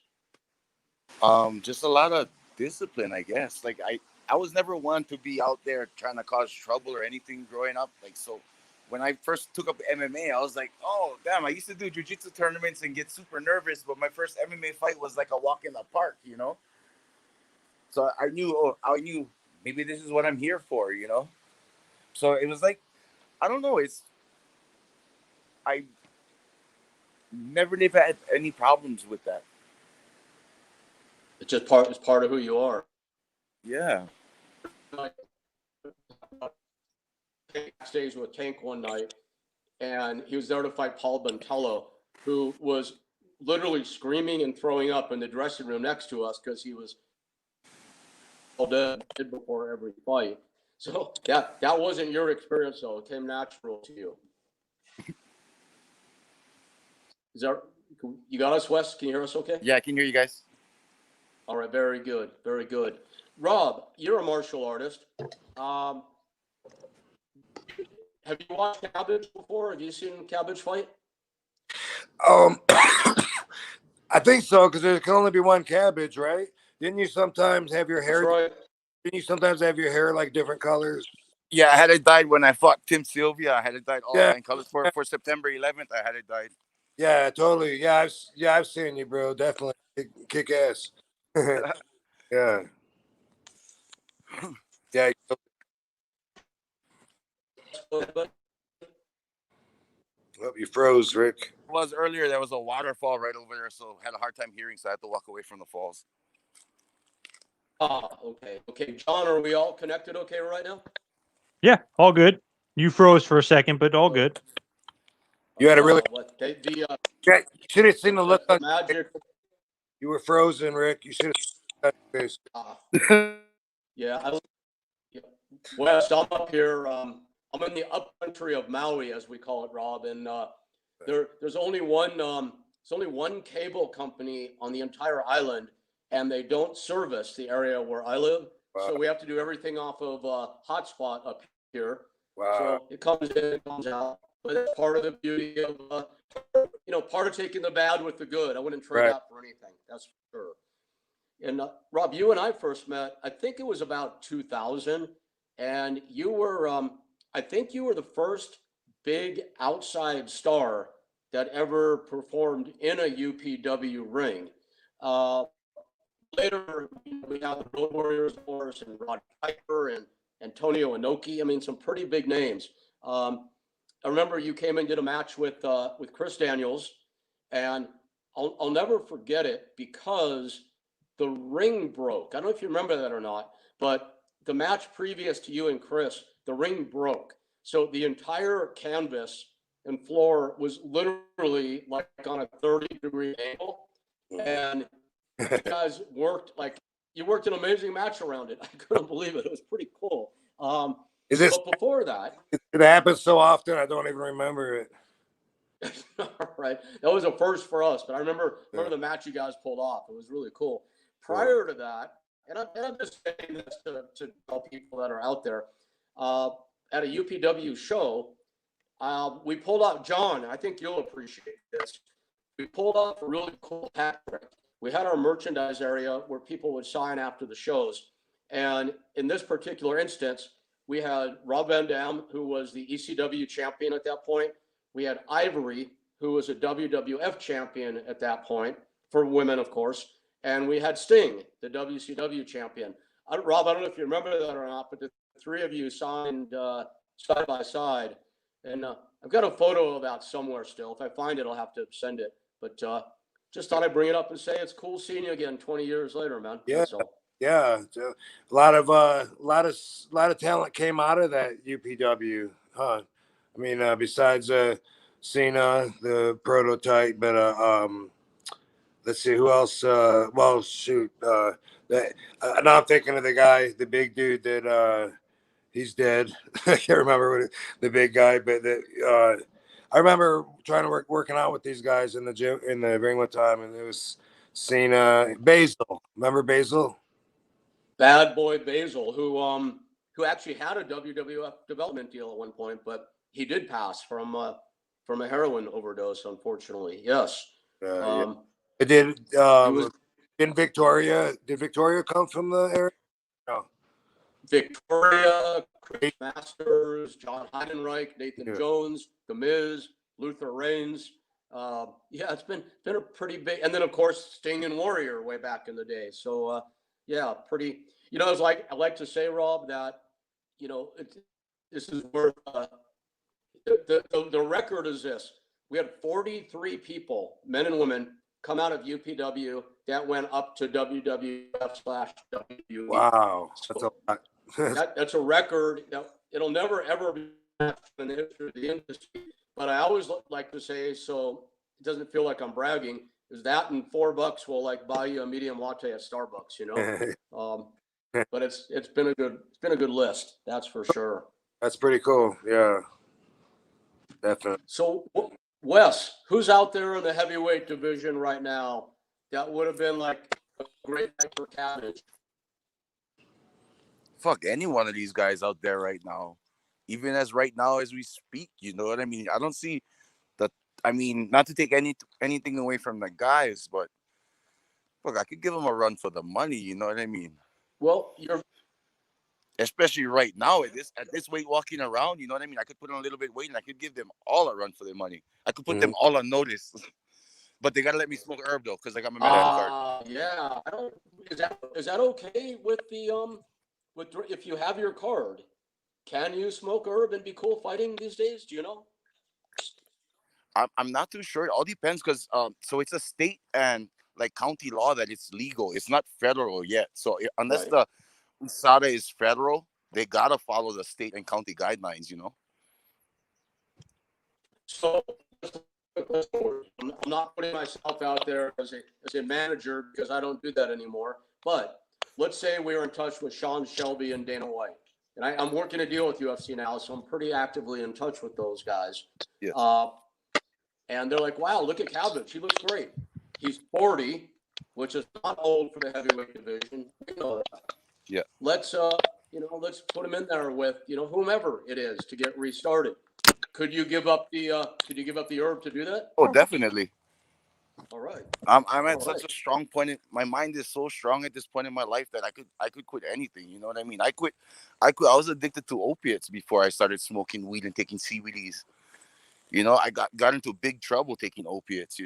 Just a lot of discipline, I guess. Like I was never one to be out there trying to cause trouble or anything growing up. Like, so when I first took up MMA, I was like, oh damn, I used to do jiu-jitsu tournaments and get super nervous, but my first MMA fight was like a walk in the park, So I knew maybe this is what I'm here for, So it was like, I don't know, I never had any problems with that. It's part of who you are. Yeah. Backstage with Tank one night, and he was there to fight Paul Bontello, who was literally screaming and throwing up in the dressing room next to us because he was all dead before every fight. So that wasn't your experience, though. It came natural to you. Is that you got us, Wes? Can you hear us okay? Yeah, I can hear you guys. All right, very good, very good. Rob, you're a martial artist. Have you watched Cabbage before? Have you seen Cabbage fight? I think so, because there can only be one Cabbage, right? Didn't you sometimes have your hair? That's right. Didn't you sometimes have your hair like different colors? Yeah, I had it dyed when I fought Tim Sylvia. I had it dyed all Yeah. 9 colors for September 11th. I had it dyed. Yeah, totally. Yeah, I've seen you, bro. Definitely kick ass. Yeah. Yeah. Oh, you froze, Rick. Was earlier there was a waterfall right over there, so I had a hard time hearing, so I had to walk away from the falls. Okay. John, are we all connected okay right now? Yeah, all good. You froze for a second, but all good. You had a really. You should have seen the look on magic. You were frozen, Rick. You should have. Yeah, West. I'm up here. I'm in the upcountry of Maui, as we call it, Rob. And there's only one cable company on the entire island, and they don't service the area where I live. Wow. So we have to do everything off of hotspot up here. Wow. So it comes in, it comes out. But that's part of the beauty of, part of taking the bad with the good. I wouldn't trade Right. that for anything. That's for sure. And Rob, you and I first met, I think it was about 2000. And you were, I think you were the first big outside star that ever performed in a UPW ring. Later, we have the Road Warriors, of course, and Rod Piper and Antonio Inoki. I mean, some pretty big names. I remember you came and did a match with Chris Daniels, and I'll never forget it because the ring broke. I don't know if you remember that or not, but the match previous to you and Chris, the ring broke. So the entire canvas and floor was literally like on a 30-degree angle, and you guys worked an amazing match around it. I couldn't believe it. It was pretty cool. Is this? But before that, It happens so often, I don't even remember it. right, that was a first for us. But I remember the match you guys pulled off. It was really cool. Prior to that, and I'm just saying this to tell people that are out there, at a UPW show, we pulled out, John, I think you'll appreciate this. We pulled off a really cool hat trick. We had our merchandise area where people would sign after the shows. And in this particular instance, we had Rob Van Dam, who was the ECW champion at that point. We had Ivory, who was a WWF champion at that point, for women, of course. And we had Sting, the WCW champion. Rob, I don't know if you remember that or not, but the three of you signed side by side. And I've got a photo of that somewhere still. If I find it, I'll have to send it. But just thought I'd bring it up and say it's cool seeing you again 20 years later, man. Yeah, yeah. A lot of talent came out of that UPW, huh? I mean, besides Cena, the prototype, but let's see who else. Well, shoot, now I'm thinking of the guy, the big dude that he's dead. I can't remember what the big guy, but I remember trying to working out with these guys in the gym, in the ring one time, and it was Cena, Basil. Remember Basil? Bad boy Basil, who actually had a WWF development deal at one point, but he did pass from a heroin overdose, unfortunately. Yes. Yeah. It did. Did Victoria come from the area? No. Victoria, Chris Masters, John Heidenreich, Nathan Jones, The Miz, Luther Reigns. Yeah, it's been a pretty big, and then of course Sting and Warrior way back in the day. So yeah, pretty. It's like I like to say, Rob, that this is worth the record is this. We had 43 people, men and women, come out of UPW that went up to WWF/WWE. Wow, that's a lot. That's a record. It'll never ever be in the history of the industry. But I always like to say, so it doesn't feel like I'm bragging, is that and $4 will buy you a medium latte at Starbucks, But it's been a good list, that's for sure. That's pretty cool. Yeah, definitely. So Wes, who's out there in the heavyweight division right now that would have been like a great night for Cabbage? Fuck any one of these guys out there right now. Even as right now as we speak, you know what I mean? I don't see not to take anything away from the guys, but look, I could give them a run for the money, you know what I mean? Well, especially right now at this weight walking around, you know what I mean? I could put on a little bit of weight and I could give them all a run for their money. I could put them all on notice. But they gotta let me smoke herb though, because I got my medical card. Yeah. Is that okay with the if you have your card? Can you smoke herb and be cool fighting these days? Do you know? I'm not too sure. It all depends because so it's a state and county law that it's legal. It's not federal yet. So unless the USADA is federal, they gotta follow the state and county guidelines. So I'm not putting myself out there as a manager because I don't do that anymore. But let's say we were in touch with Sean Shelby and Dana White. And I'm working a deal with UFC now, so I'm pretty actively in touch with those guys. Yes. And they're like, wow, look at Cabbage. He looks great. He's 40, which is not old for the heavyweight division. We know that. Yeah. Let's, let's put them in there with, whomever it is to get restarted. Could you give up the herb to do that? Oh, definitely. All right. I'm All at such right. a strong point. My mind is so strong at this point in my life that I could quit anything. You know what I mean? I was addicted to opiates before I started smoking weed and taking CBDs. I got into big trouble taking opiates.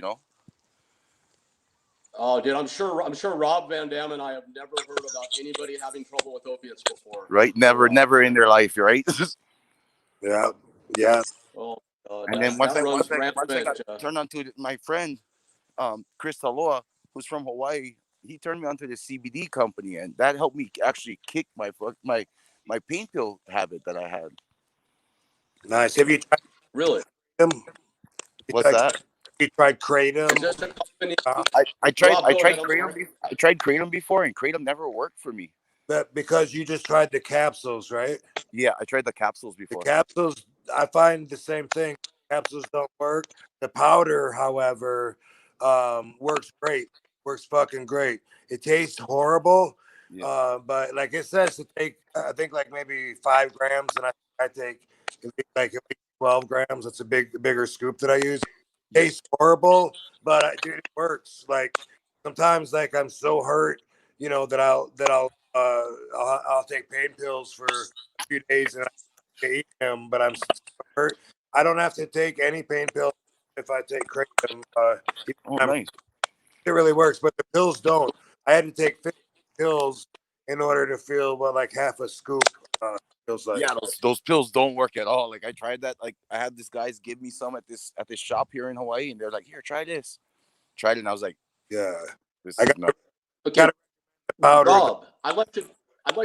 Oh, dude, I'm sure Rob Van Dam and I have never heard about anybody having trouble with opiates before. Right? Never in their life, right? Yeah, yeah. Oh, And then that runs once I got rampant. turned on to my friend, Chris Taloa, who's from Hawaii, he turned me on to the CBD company, and that helped me actually kick my pain pill habit that I had. Nice. Have you tried Really? them? What's that? You tried kratom? Is this a company? I Rob, go tried ahead. I'm kratom. sorry. I tried kratom before, and kratom never worked for me. But because you just tried the capsules, right? Yeah, I tried the capsules The before. capsules, I find the same thing. Capsules don't work. The powder, however, works great. Works fucking great. It tastes horrible, Yeah. but like it says to take, I think like maybe 5 grams, and I take at least 12 grams. It's a bigger scoop that I use. Yeah. Tastes horrible, but dude, it works. Like sometimes, like I'm so hurt, that I'll take pain pills for a few days and I eat them, but I'm so hurt. I don't have to take any pain pills if I take kratom. Oh, nice. It really works, but the pills don't. I had to take 50 pills in order to feel like half a scoop. Feels like. Yeah, those pills don't work at all. Like I tried that. Like I had this guys give me some at this shop here in Hawaii, and they're like, "Here, try this." Tried it, and I was like, Yeah, "This I is got, not." Okay, got the powder. Rob, I'd like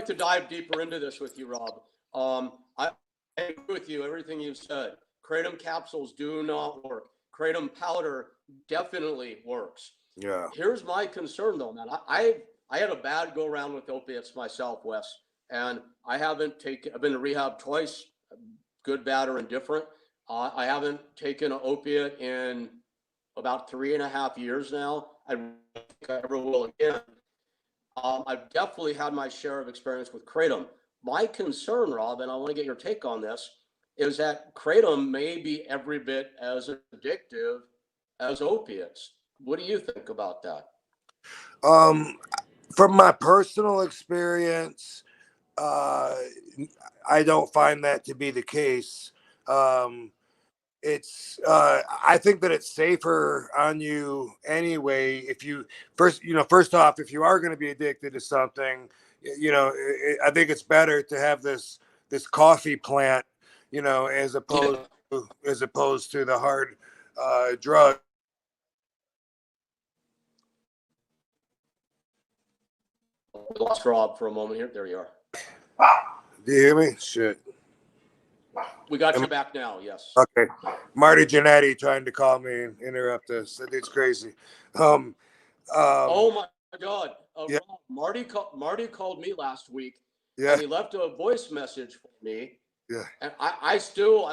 to dive deeper into this with you, Rob. I agree with you. Everything you've said. Kratom capsules do not work. Kratom powder definitely works. Yeah. Here's my concern, though, man. I had a bad go around with opiates myself, Wes, and I've been to rehab twice, good, bad, or indifferent. I haven't taken an opiate in about 3.5 years now. I don't think I ever will again. I've definitely had my share of experience with kratom. My concern, Rob, and I want to get your take on this, is that kratom may be every bit as addictive as opiates. What do you think about that? From my personal experience, I don't find that to be the case. I think that it's safer on you anyway. If you first off, if you are going to be addicted to something, I think it's better to have this coffee plant, as opposed to the hard drug. We lost Rob for a moment here. There you are. Do you hear me? Shit. We got you back now. Yes. Okay. Marty Jannetty trying to call me and interrupt us. That dude's crazy. Oh my God. Yeah. Rob, Marty called me last week, Yeah. and he left a voice message for me. Yeah. And I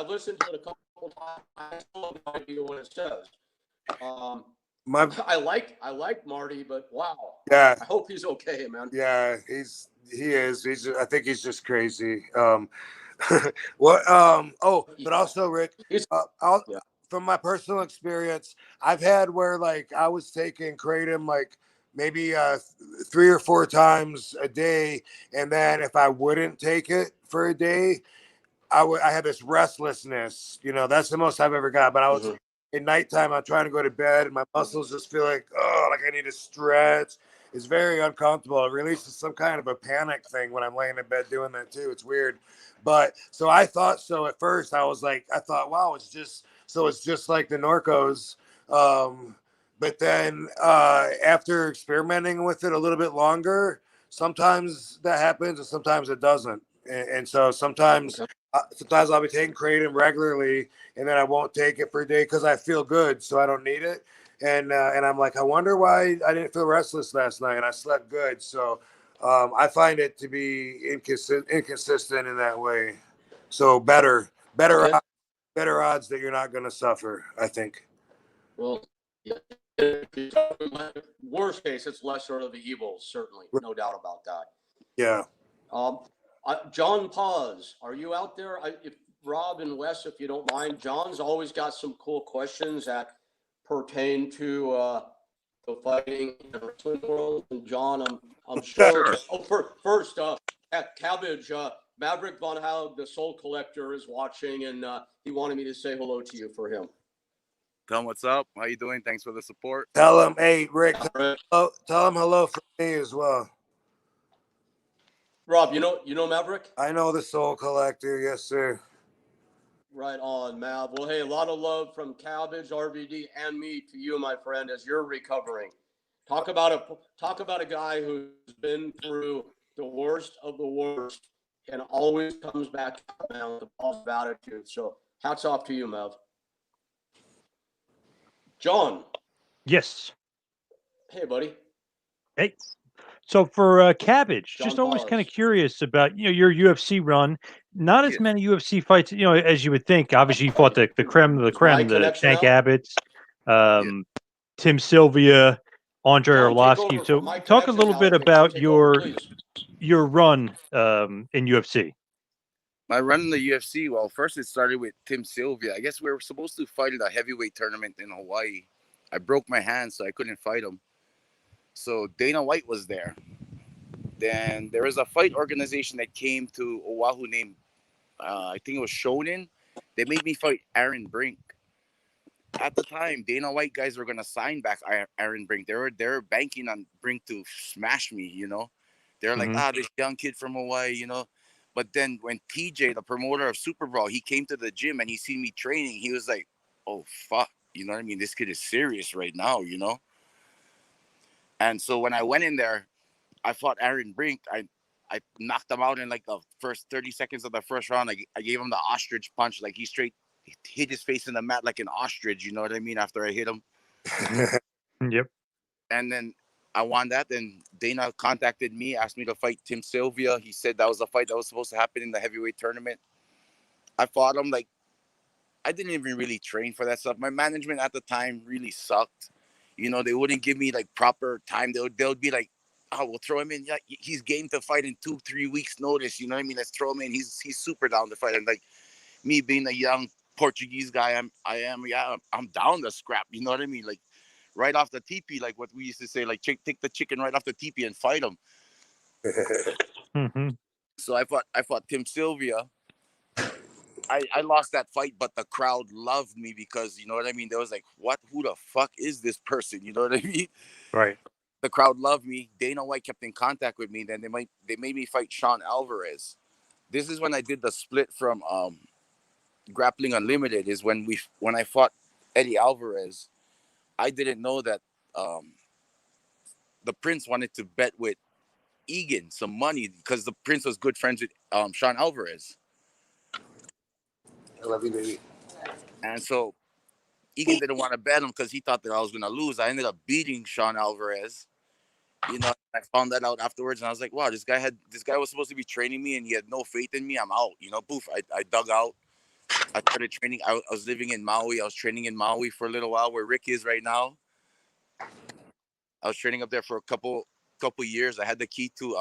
listened to it a couple times. I still have no idea what it says. I like Marty, but wow. Yeah. I hope he's okay, man. Yeah, he is. I think he's just crazy. What? But also, Rick, Yeah. from my personal experience, I've had where like I was taking kratom like maybe 3 or 4 times a day, and then if I wouldn't take it for a day, I had this restlessness. That's the most I've ever got. But I was at nighttime, I'm trying to go to bed, and my muscles just feel like like I need to stretch. It's very uncomfortable. It releases some kind of a panic thing when I'm laying in bed doing that too. It's weird. But so I thought so at first. I thought, wow, it's just like the Norcos. But then after experimenting with it a little bit longer, sometimes that happens and sometimes it doesn't. And so sometimes I'll be taking kratom regularly, and then I won't take it for a day because I feel good, so I don't need it. And I'm like, I wonder why I didn't feel restless last night, and I slept good. So I find it to be inconsistent in that way. So better odds that you're not going to suffer, I think. Well, yeah. Worst case, it's lesser of the evils, certainly, no doubt about that. Yeah. John Paz, are you out there? If Rob and Wes, if you don't mind, John's always got some cool questions that pertain to the fighting in the wrestling world. And John, I'm sure. Sure. Oh, first, Cabbage, Maverick Von Haug, the Soul Collector, is watching, and he wanted me to say hello to you for him. Tell him what's up. How you doing? Thanks for the support. Tell him, hey, Rick, Right. tell him hello from me as well. Rob, you know Maverick? I know the Soul Collector. Yes, sir. Right on, Mav. Well, hey, a lot of love from Cabbage, RVD, and me to you, my friend, as you're recovering. Talk about a guy who's been through the worst of the worst and always comes back down with a positive attitude. So hats off to you, Mav. John. Yes. Hey, buddy. Hey. So for Cabbage, John just always kind of Paz. curious about your UFC run. Not as Yes. many UFC fights, as you would think. Obviously, you fought the creme of the creme, the connection Tank out? Abbott's, Tim Sylvia, Andre John, take Arlovsky. over. So My talk a connection's little bit out. about Take over, your please. run in UFC. My run in the UFC, well, first it started with Tim Sylvia. I guess we were supposed to fight in a heavyweight tournament in Hawaii. I broke my hand, so I couldn't fight him. So Dana White was there. Then there was a fight organization that came to Oahu named, I think it was Shonen. They made me fight Aaron Brink. At the time, Dana White guys were gonna sign back Aaron Brink. They were banking on Brink to smash me. They're like, this young kid from Hawaii. But then when TJ, the promoter of Super Brawl, he came to the gym and he seen me training, he was like, oh fuck, you know what I mean? This kid is serious right now, And so when I went in there, I fought Aaron Brink. I knocked him out in like the first 30 seconds of the first round. I gave him the ostrich punch, like he straight hit his face in the mat like an ostrich, you know what I mean, after I hit him. Yep. And then I won that. Then Dana contacted me, asked me to fight Tim Sylvia. He said that was a fight that was supposed to happen in the heavyweight tournament. I fought him. Like, I didn't even really train for that stuff. My management at the time really sucked. They wouldn't give me like proper time. They would be like, oh, we'll throw him in. Yeah, he's game to fight in 2-3 weeks notice. You know what I mean? Let's throw him in. He's super down to fight. And like me being a young Portuguese guy, I'm down to scrap. You know what I mean? Like right off the teepee, like what we used to say, like take the chicken right off the teepee and fight him. So I fought Tim Sylvia. I lost that fight, but the crowd loved me because, you know what I mean? They was like, who the fuck is this person? You know what I mean? Right. The crowd loved me. Dana White kept in contact with me. Then they made me fight Sean Alvarez. This is when I did the split from Grappling Unlimited. Is when I fought Eddie Alvarez. I didn't know that the Prince wanted to bet with Egan some money because the Prince was good friends with Sean Alvarez. I love you, baby. And so Egan didn't want to bet him because he thought that I was going to lose. I ended up beating Sean Alvarez. I found that out afterwards, and I was like, wow, this guy was supposed to be training me, and he had no faith in me. I'm out. Poof. I dug out. I started training. I was living in Maui. I was training in Maui for a little while, where Rick is right now. I was training up there for a couple years. I had the key to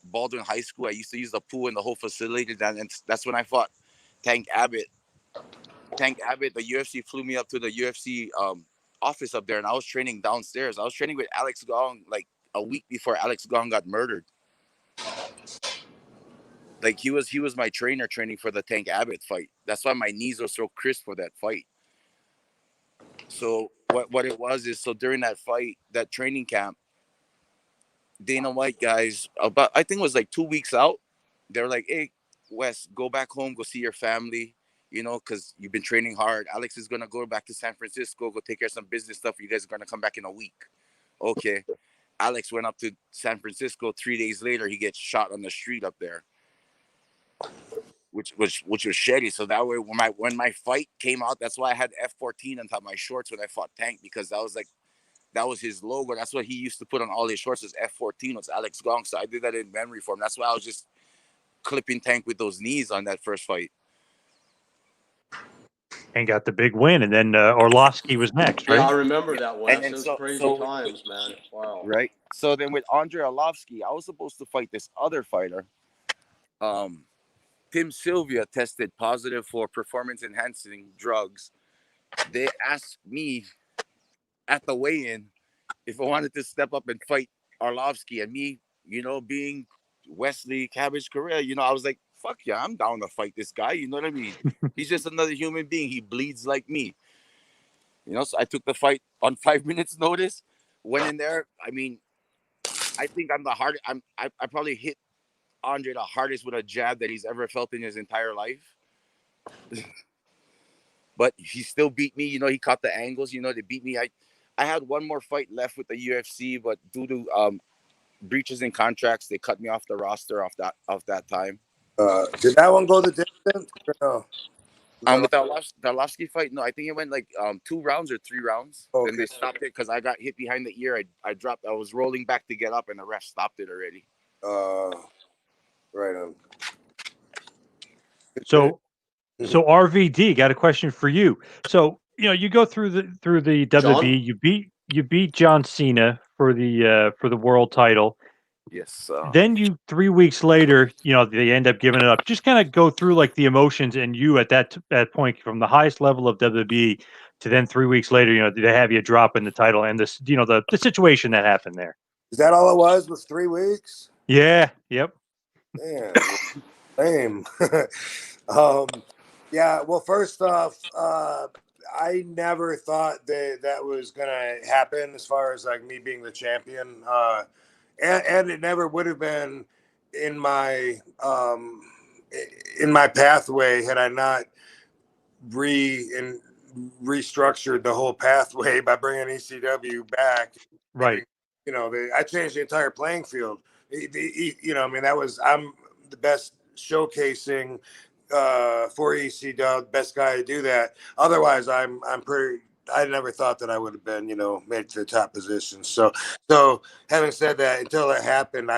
Baldwin High School. I used to use the pool and the whole facility. And that's when I fought Tank Abbott. Tank Abbott, the UFC flew me up to the UFC office up there, and I was training downstairs. I was training with Alex Gong like a week before Alex Gong got murdered. Like he was my trainer training for the Tank Abbott fight. That's why my knees were so crisp for that fight. So what it was is, so during that fight, that training camp, Dana White guys, I think it was like 2 weeks out, they were like, hey, Wes, go back home, go see your family, because you've been training hard. Alex is going to go back to San Francisco, go take care of some business stuff. You guys are going to come back in a week. Okay. Alex went up to San Francisco. 3 days later, he gets shot on the street up there, which was shitty. So that way, when my fight came out, that's why I had F14 on top of my shorts when I fought Tank, because that was his logo. That's what he used to put on all his shorts, was F14. Was Alex Gong. So I did that in memory for him. That's why I was just clipping Tank with those knees on that first fight. And got the big win. And then Arlovsky was next, right? Yeah, I remember that one. And Those so- crazy so- times, man. Wow. Right. So then with Andre Arlovsky, I was supposed to fight this other fighter. Tim Sylvia tested positive for performance enhancing drugs. They asked me at the weigh-in if I wanted to step up and fight Arlovsky, and me, being Wesley Cabbage Correa, I was like, fuck yeah, I'm down to fight this guy. You know what I mean? He's just another human being. He bleeds like me. So I took the fight on 5 minutes notice, went in there. I mean, I think I'm the hardest. I probably hit Andre the hardest with a jab that he's ever felt in his entire life. But he still beat me. He caught the angles. They beat me. I had one more fight left with the UFC, but due to breaches in contracts, they cut me off the roster off that time. Did that one go the distance? No. With the Arlovsky fight, no, I think it went like 2 rounds or 3 rounds. Okay. Then they stopped it because I got hit behind the ear. I dropped. I was rolling back to get up, and the ref stopped it already. Right on. So RVD, got a question for you. So you go through the WWE. You beat John Cena for the world title. Yes. Then you 3 weeks later, they end up giving it up. Just kind of go through like the emotions and you at that point from the highest level of WWE to then 3 weeks later, they have you drop in the title and this, the situation that happened there. Is that all it was 3 weeks? Yeah. Yep. Man, same. Yeah. Well, first off, I never thought that was gonna happen as far as like me being the champion. And it never would have been in my pathway had I not restructured the whole pathway by bringing ECW back. Right. I changed the entire playing field. I mean, I'm the best showcasing for ECW, best guy to do that. Otherwise, I never thought that I would have been, made to the top position. So having said that, until it happened,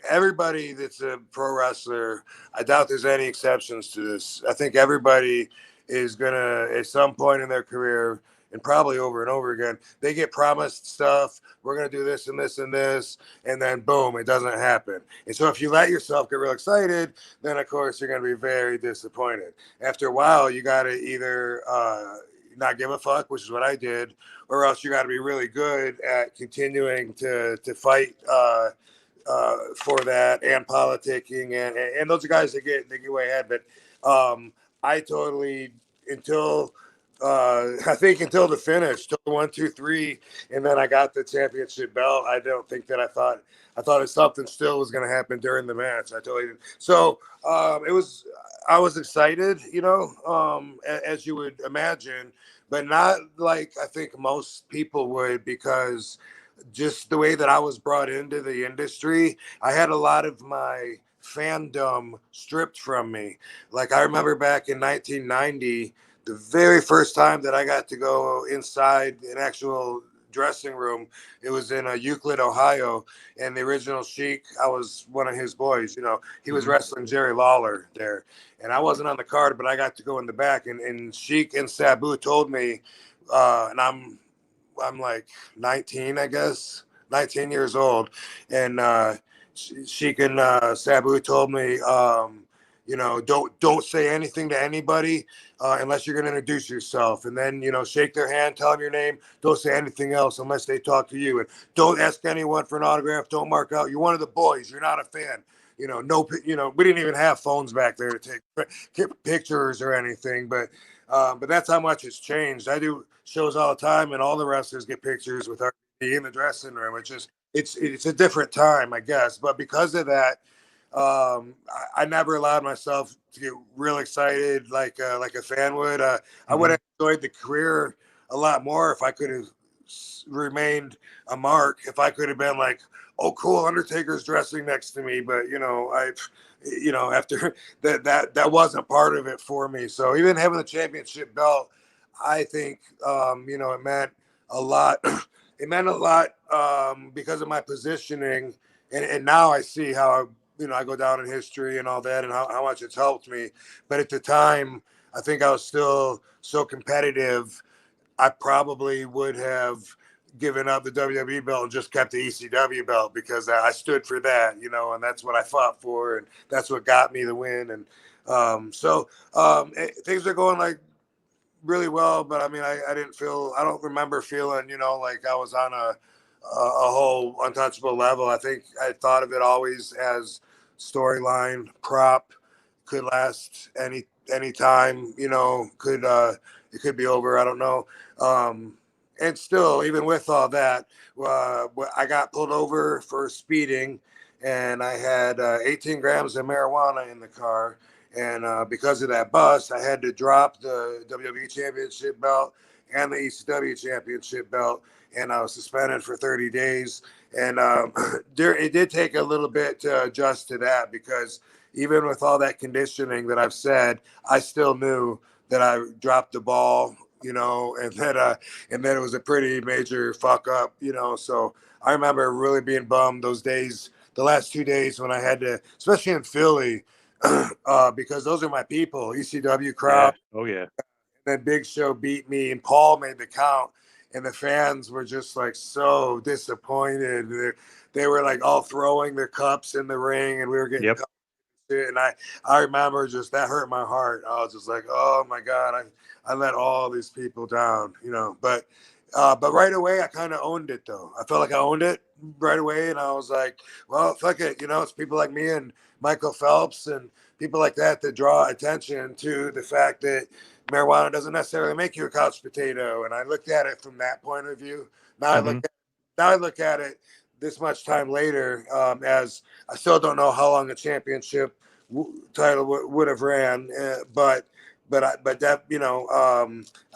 everybody that's a pro wrestler, I doubt there's any exceptions to this. I think everybody is gonna, at some point in their career, and probably over and over again, they get promised stuff. We're going to do this and this and this. And then boom, it doesn't happen. And so if you let yourself get real excited, then of course you're going to be very disappointed. After a while, you got to either not give a fuck, which is what I did, or else you got to be really good at continuing to fight for that and politicking. And those are guys that get way ahead. But I totally, I think until the finish, till the 1, 2, 3, and then I got the championship belt. I don't think that I thought if something still was going to happen during the match. I totally didn't. So I was excited, as you would imagine, but not like I think most people would, because just the way that I was brought into the industry, I had a lot of my fandom stripped from me. Like I remember back in 1990. The very first time that I got to go inside an actual dressing room, it was in Euclid, Ohio, and the original Sheik, I was one of his boys. He was wrestling Jerry Lawler there, and I wasn't on the card, but I got to go in the back, and Sheik and Sabu told me, and I'm like 19, I guess, 19 years old, and Sheik and Sabu told me, don't say anything to anybody unless you're going to introduce yourself, and then shake their hand, tell them your name. Don't say anything else unless they talk to you, and don't ask anyone for an autograph. Don't mark out. You're one of the boys. You're not a fan. We didn't even have phones back there to take pictures or anything, but that's how much it's changed. I do shows all the time, and all the wrestlers get pictures with RVD in the dressing room, which is it's a different time, I guess. But because of that, I never allowed myself to get real excited like a fan would. I would have enjoyed the career a lot more if I could have remained a mark. If I could have been like, oh, cool, Undertaker's dressing next to me. But after that wasn't part of it for me. So even having the championship belt, I think it meant a lot. It meant a lot because of my positioning, and now I see how I go down in history and all that, and how much it's helped me. But at the time, I think I was still so competitive. I probably would have given up the WWE belt and just kept the ECW belt because I stood for that, and that's what I fought for, and that's what got me the win. And things are going like really well, but I mean, I don't remember feeling, like I was on a whole untouchable level. I think I thought of it always as storyline prop, could last any time, it could be over. I don't know. And still, even with all that, I got pulled over for speeding, and I had 18 grams of marijuana in the car. And because of that bust, I had to drop the WWE Championship belt and the ECW Championship belt, and I was suspended for 30 days. And it did take a little bit to adjust to that, because even with all that conditioning that I've said, I still knew that I dropped the ball, and that it was a pretty major fuck up, So I remember really being bummed those days, the last 2 days when I had to, especially in Philly, because those are my people, ECW crowd. Yeah. Oh yeah. Then Big Show beat me, and Paul made the count, and the fans were just like so disappointed. They were like all throwing their cups in the ring, and we were getting cups. And I remember just that hurt my heart. I was just like, oh my God, I let all these people down, But right away, I kind of owned it, though. I felt like I owned it right away, and I was like, well, fuck it, it's people like me and Michael Phelps and people like that draw attention to the fact that marijuana doesn't necessarily make you a couch potato. And I looked at it from that point of view. Now I look at it this much time later, as I still don't know how long a championship title would have ran, but that,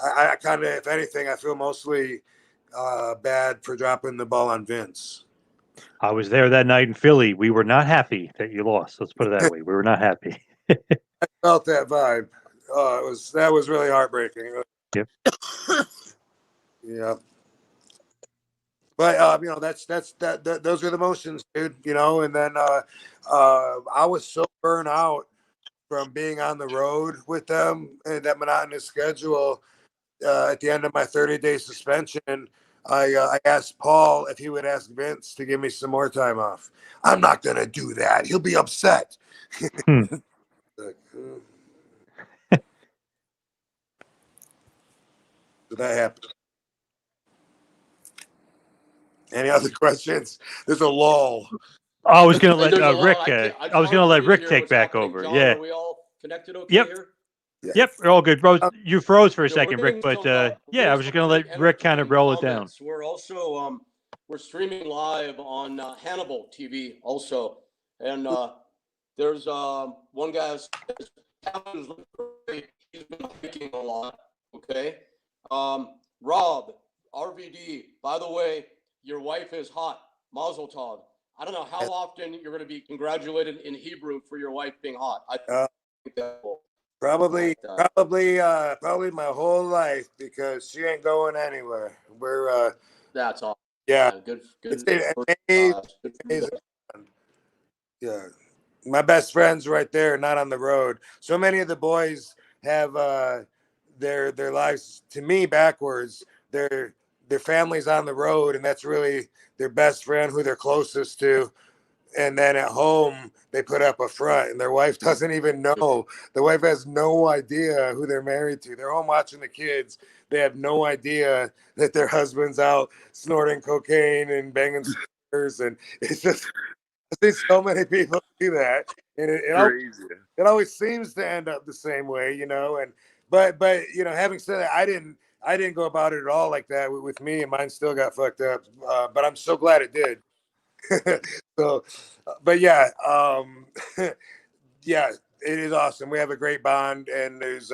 I kind of, if anything, I feel mostly bad for dropping the ball on Vince. I was there that night in Philly. We were not happy that you lost. Let's put it that way. We were not happy. I felt that vibe. That was really heartbreaking. Yep. Yeah. But those are the emotions, dude. And then I was so burnt out from being on the road with them and that monotonous schedule. At the end of my 30-day suspension, I asked Paul if he would ask Vince to give me some more time off. I'm not gonna do that. He'll be upset. So that happened. Any other questions? There's a lull. I was going to let There's a lot. Rick. I was going to let Rick take back over. John, Yeah. are we all connected okay Yep. here? Yeah. Yep. We're all good, bro. You froze for a So we're second, Rick, getting but some, yeah, I was just going to let Rick kind of roll it down. comments. We're also we're streaming live on Hannibal TV also, and there's one guy that says Cabbages look great. He's been hiking a lot. Okay, Rob, RVD. By the way, your wife is hot. Mazel tov. I don't know how often you're going to be congratulated in Hebrew for your wife being hot. I think that's cool. Probably my whole life, because she ain't going anywhere. We're That's all. yeah. Good. It's Good. Yeah, my best friends right there, not on the road. So many of the boys have their lives, to me, backwards. Their family's on the road, and that's really their best friend, who they're closest to. And then at home, they put up a front, and their wife doesn't even know. The wife has no idea who they're married to. They're home watching the kids. They have no idea that their husband's out snorting cocaine and banging sisters. And it's just, I think so many people do that. And it always seems to end up the same way, And but having said that, I didn't go about it at all like that with me, and mine still got fucked up. But I'm so glad it did. So, but yeah, yeah, it is awesome. We have a great bond, and there's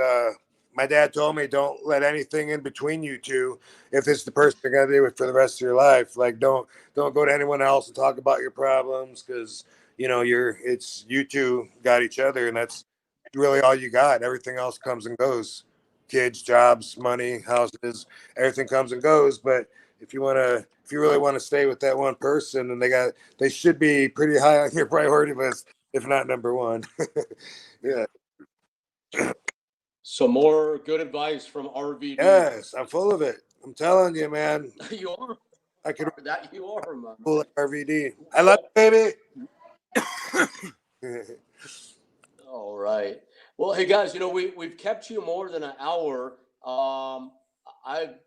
my dad told me, don't let anything in between you two. If it's the person you're gonna be with for the rest of your life, like don't go to anyone else and talk about your problems, because it's you two got each other, and that's really all you got. Everything else comes and goes. Kids, jobs, money, houses, everything comes and goes. But if you really want to stay with that one person, and they should be pretty high on your priority list, if not number one. Yeah. Some more good advice from RVD. Yes, I'm full of it. I'm telling you, man. You are? I could That you are, man. cool at RVD. I love you, baby. All right. Well, hey guys, we've kept you more than an hour.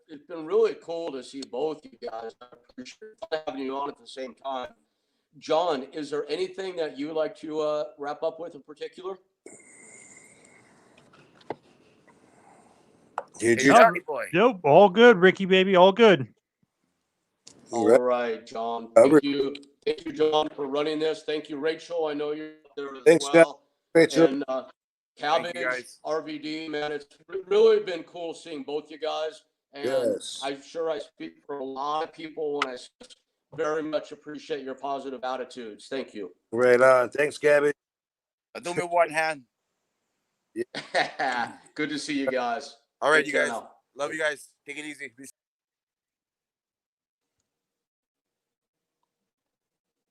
It's been really cool to see both you guys. I appreciate having you on at the same time. John, is there anything that you like to wrap up with in particular? Dude, Hey, you No, Johnny boy. nope, all good, Ricky baby, all good. All right, John. Robert. Thank you, John, for running this. Thank you, Rachel. I know you're up there as Thanks, John. well. Rachel. And Thank you, Cabbage, guys. RVD, man, it's really been cool seeing both you guys. And Yes. I'm sure I speak for a lot of people when I very much appreciate your positive attitudes. Thank you. Right on. Thanks, Gabby. Do me one hand. Good to see you guys. All right, Take you care guys. now. Love you guys. Take it easy. Be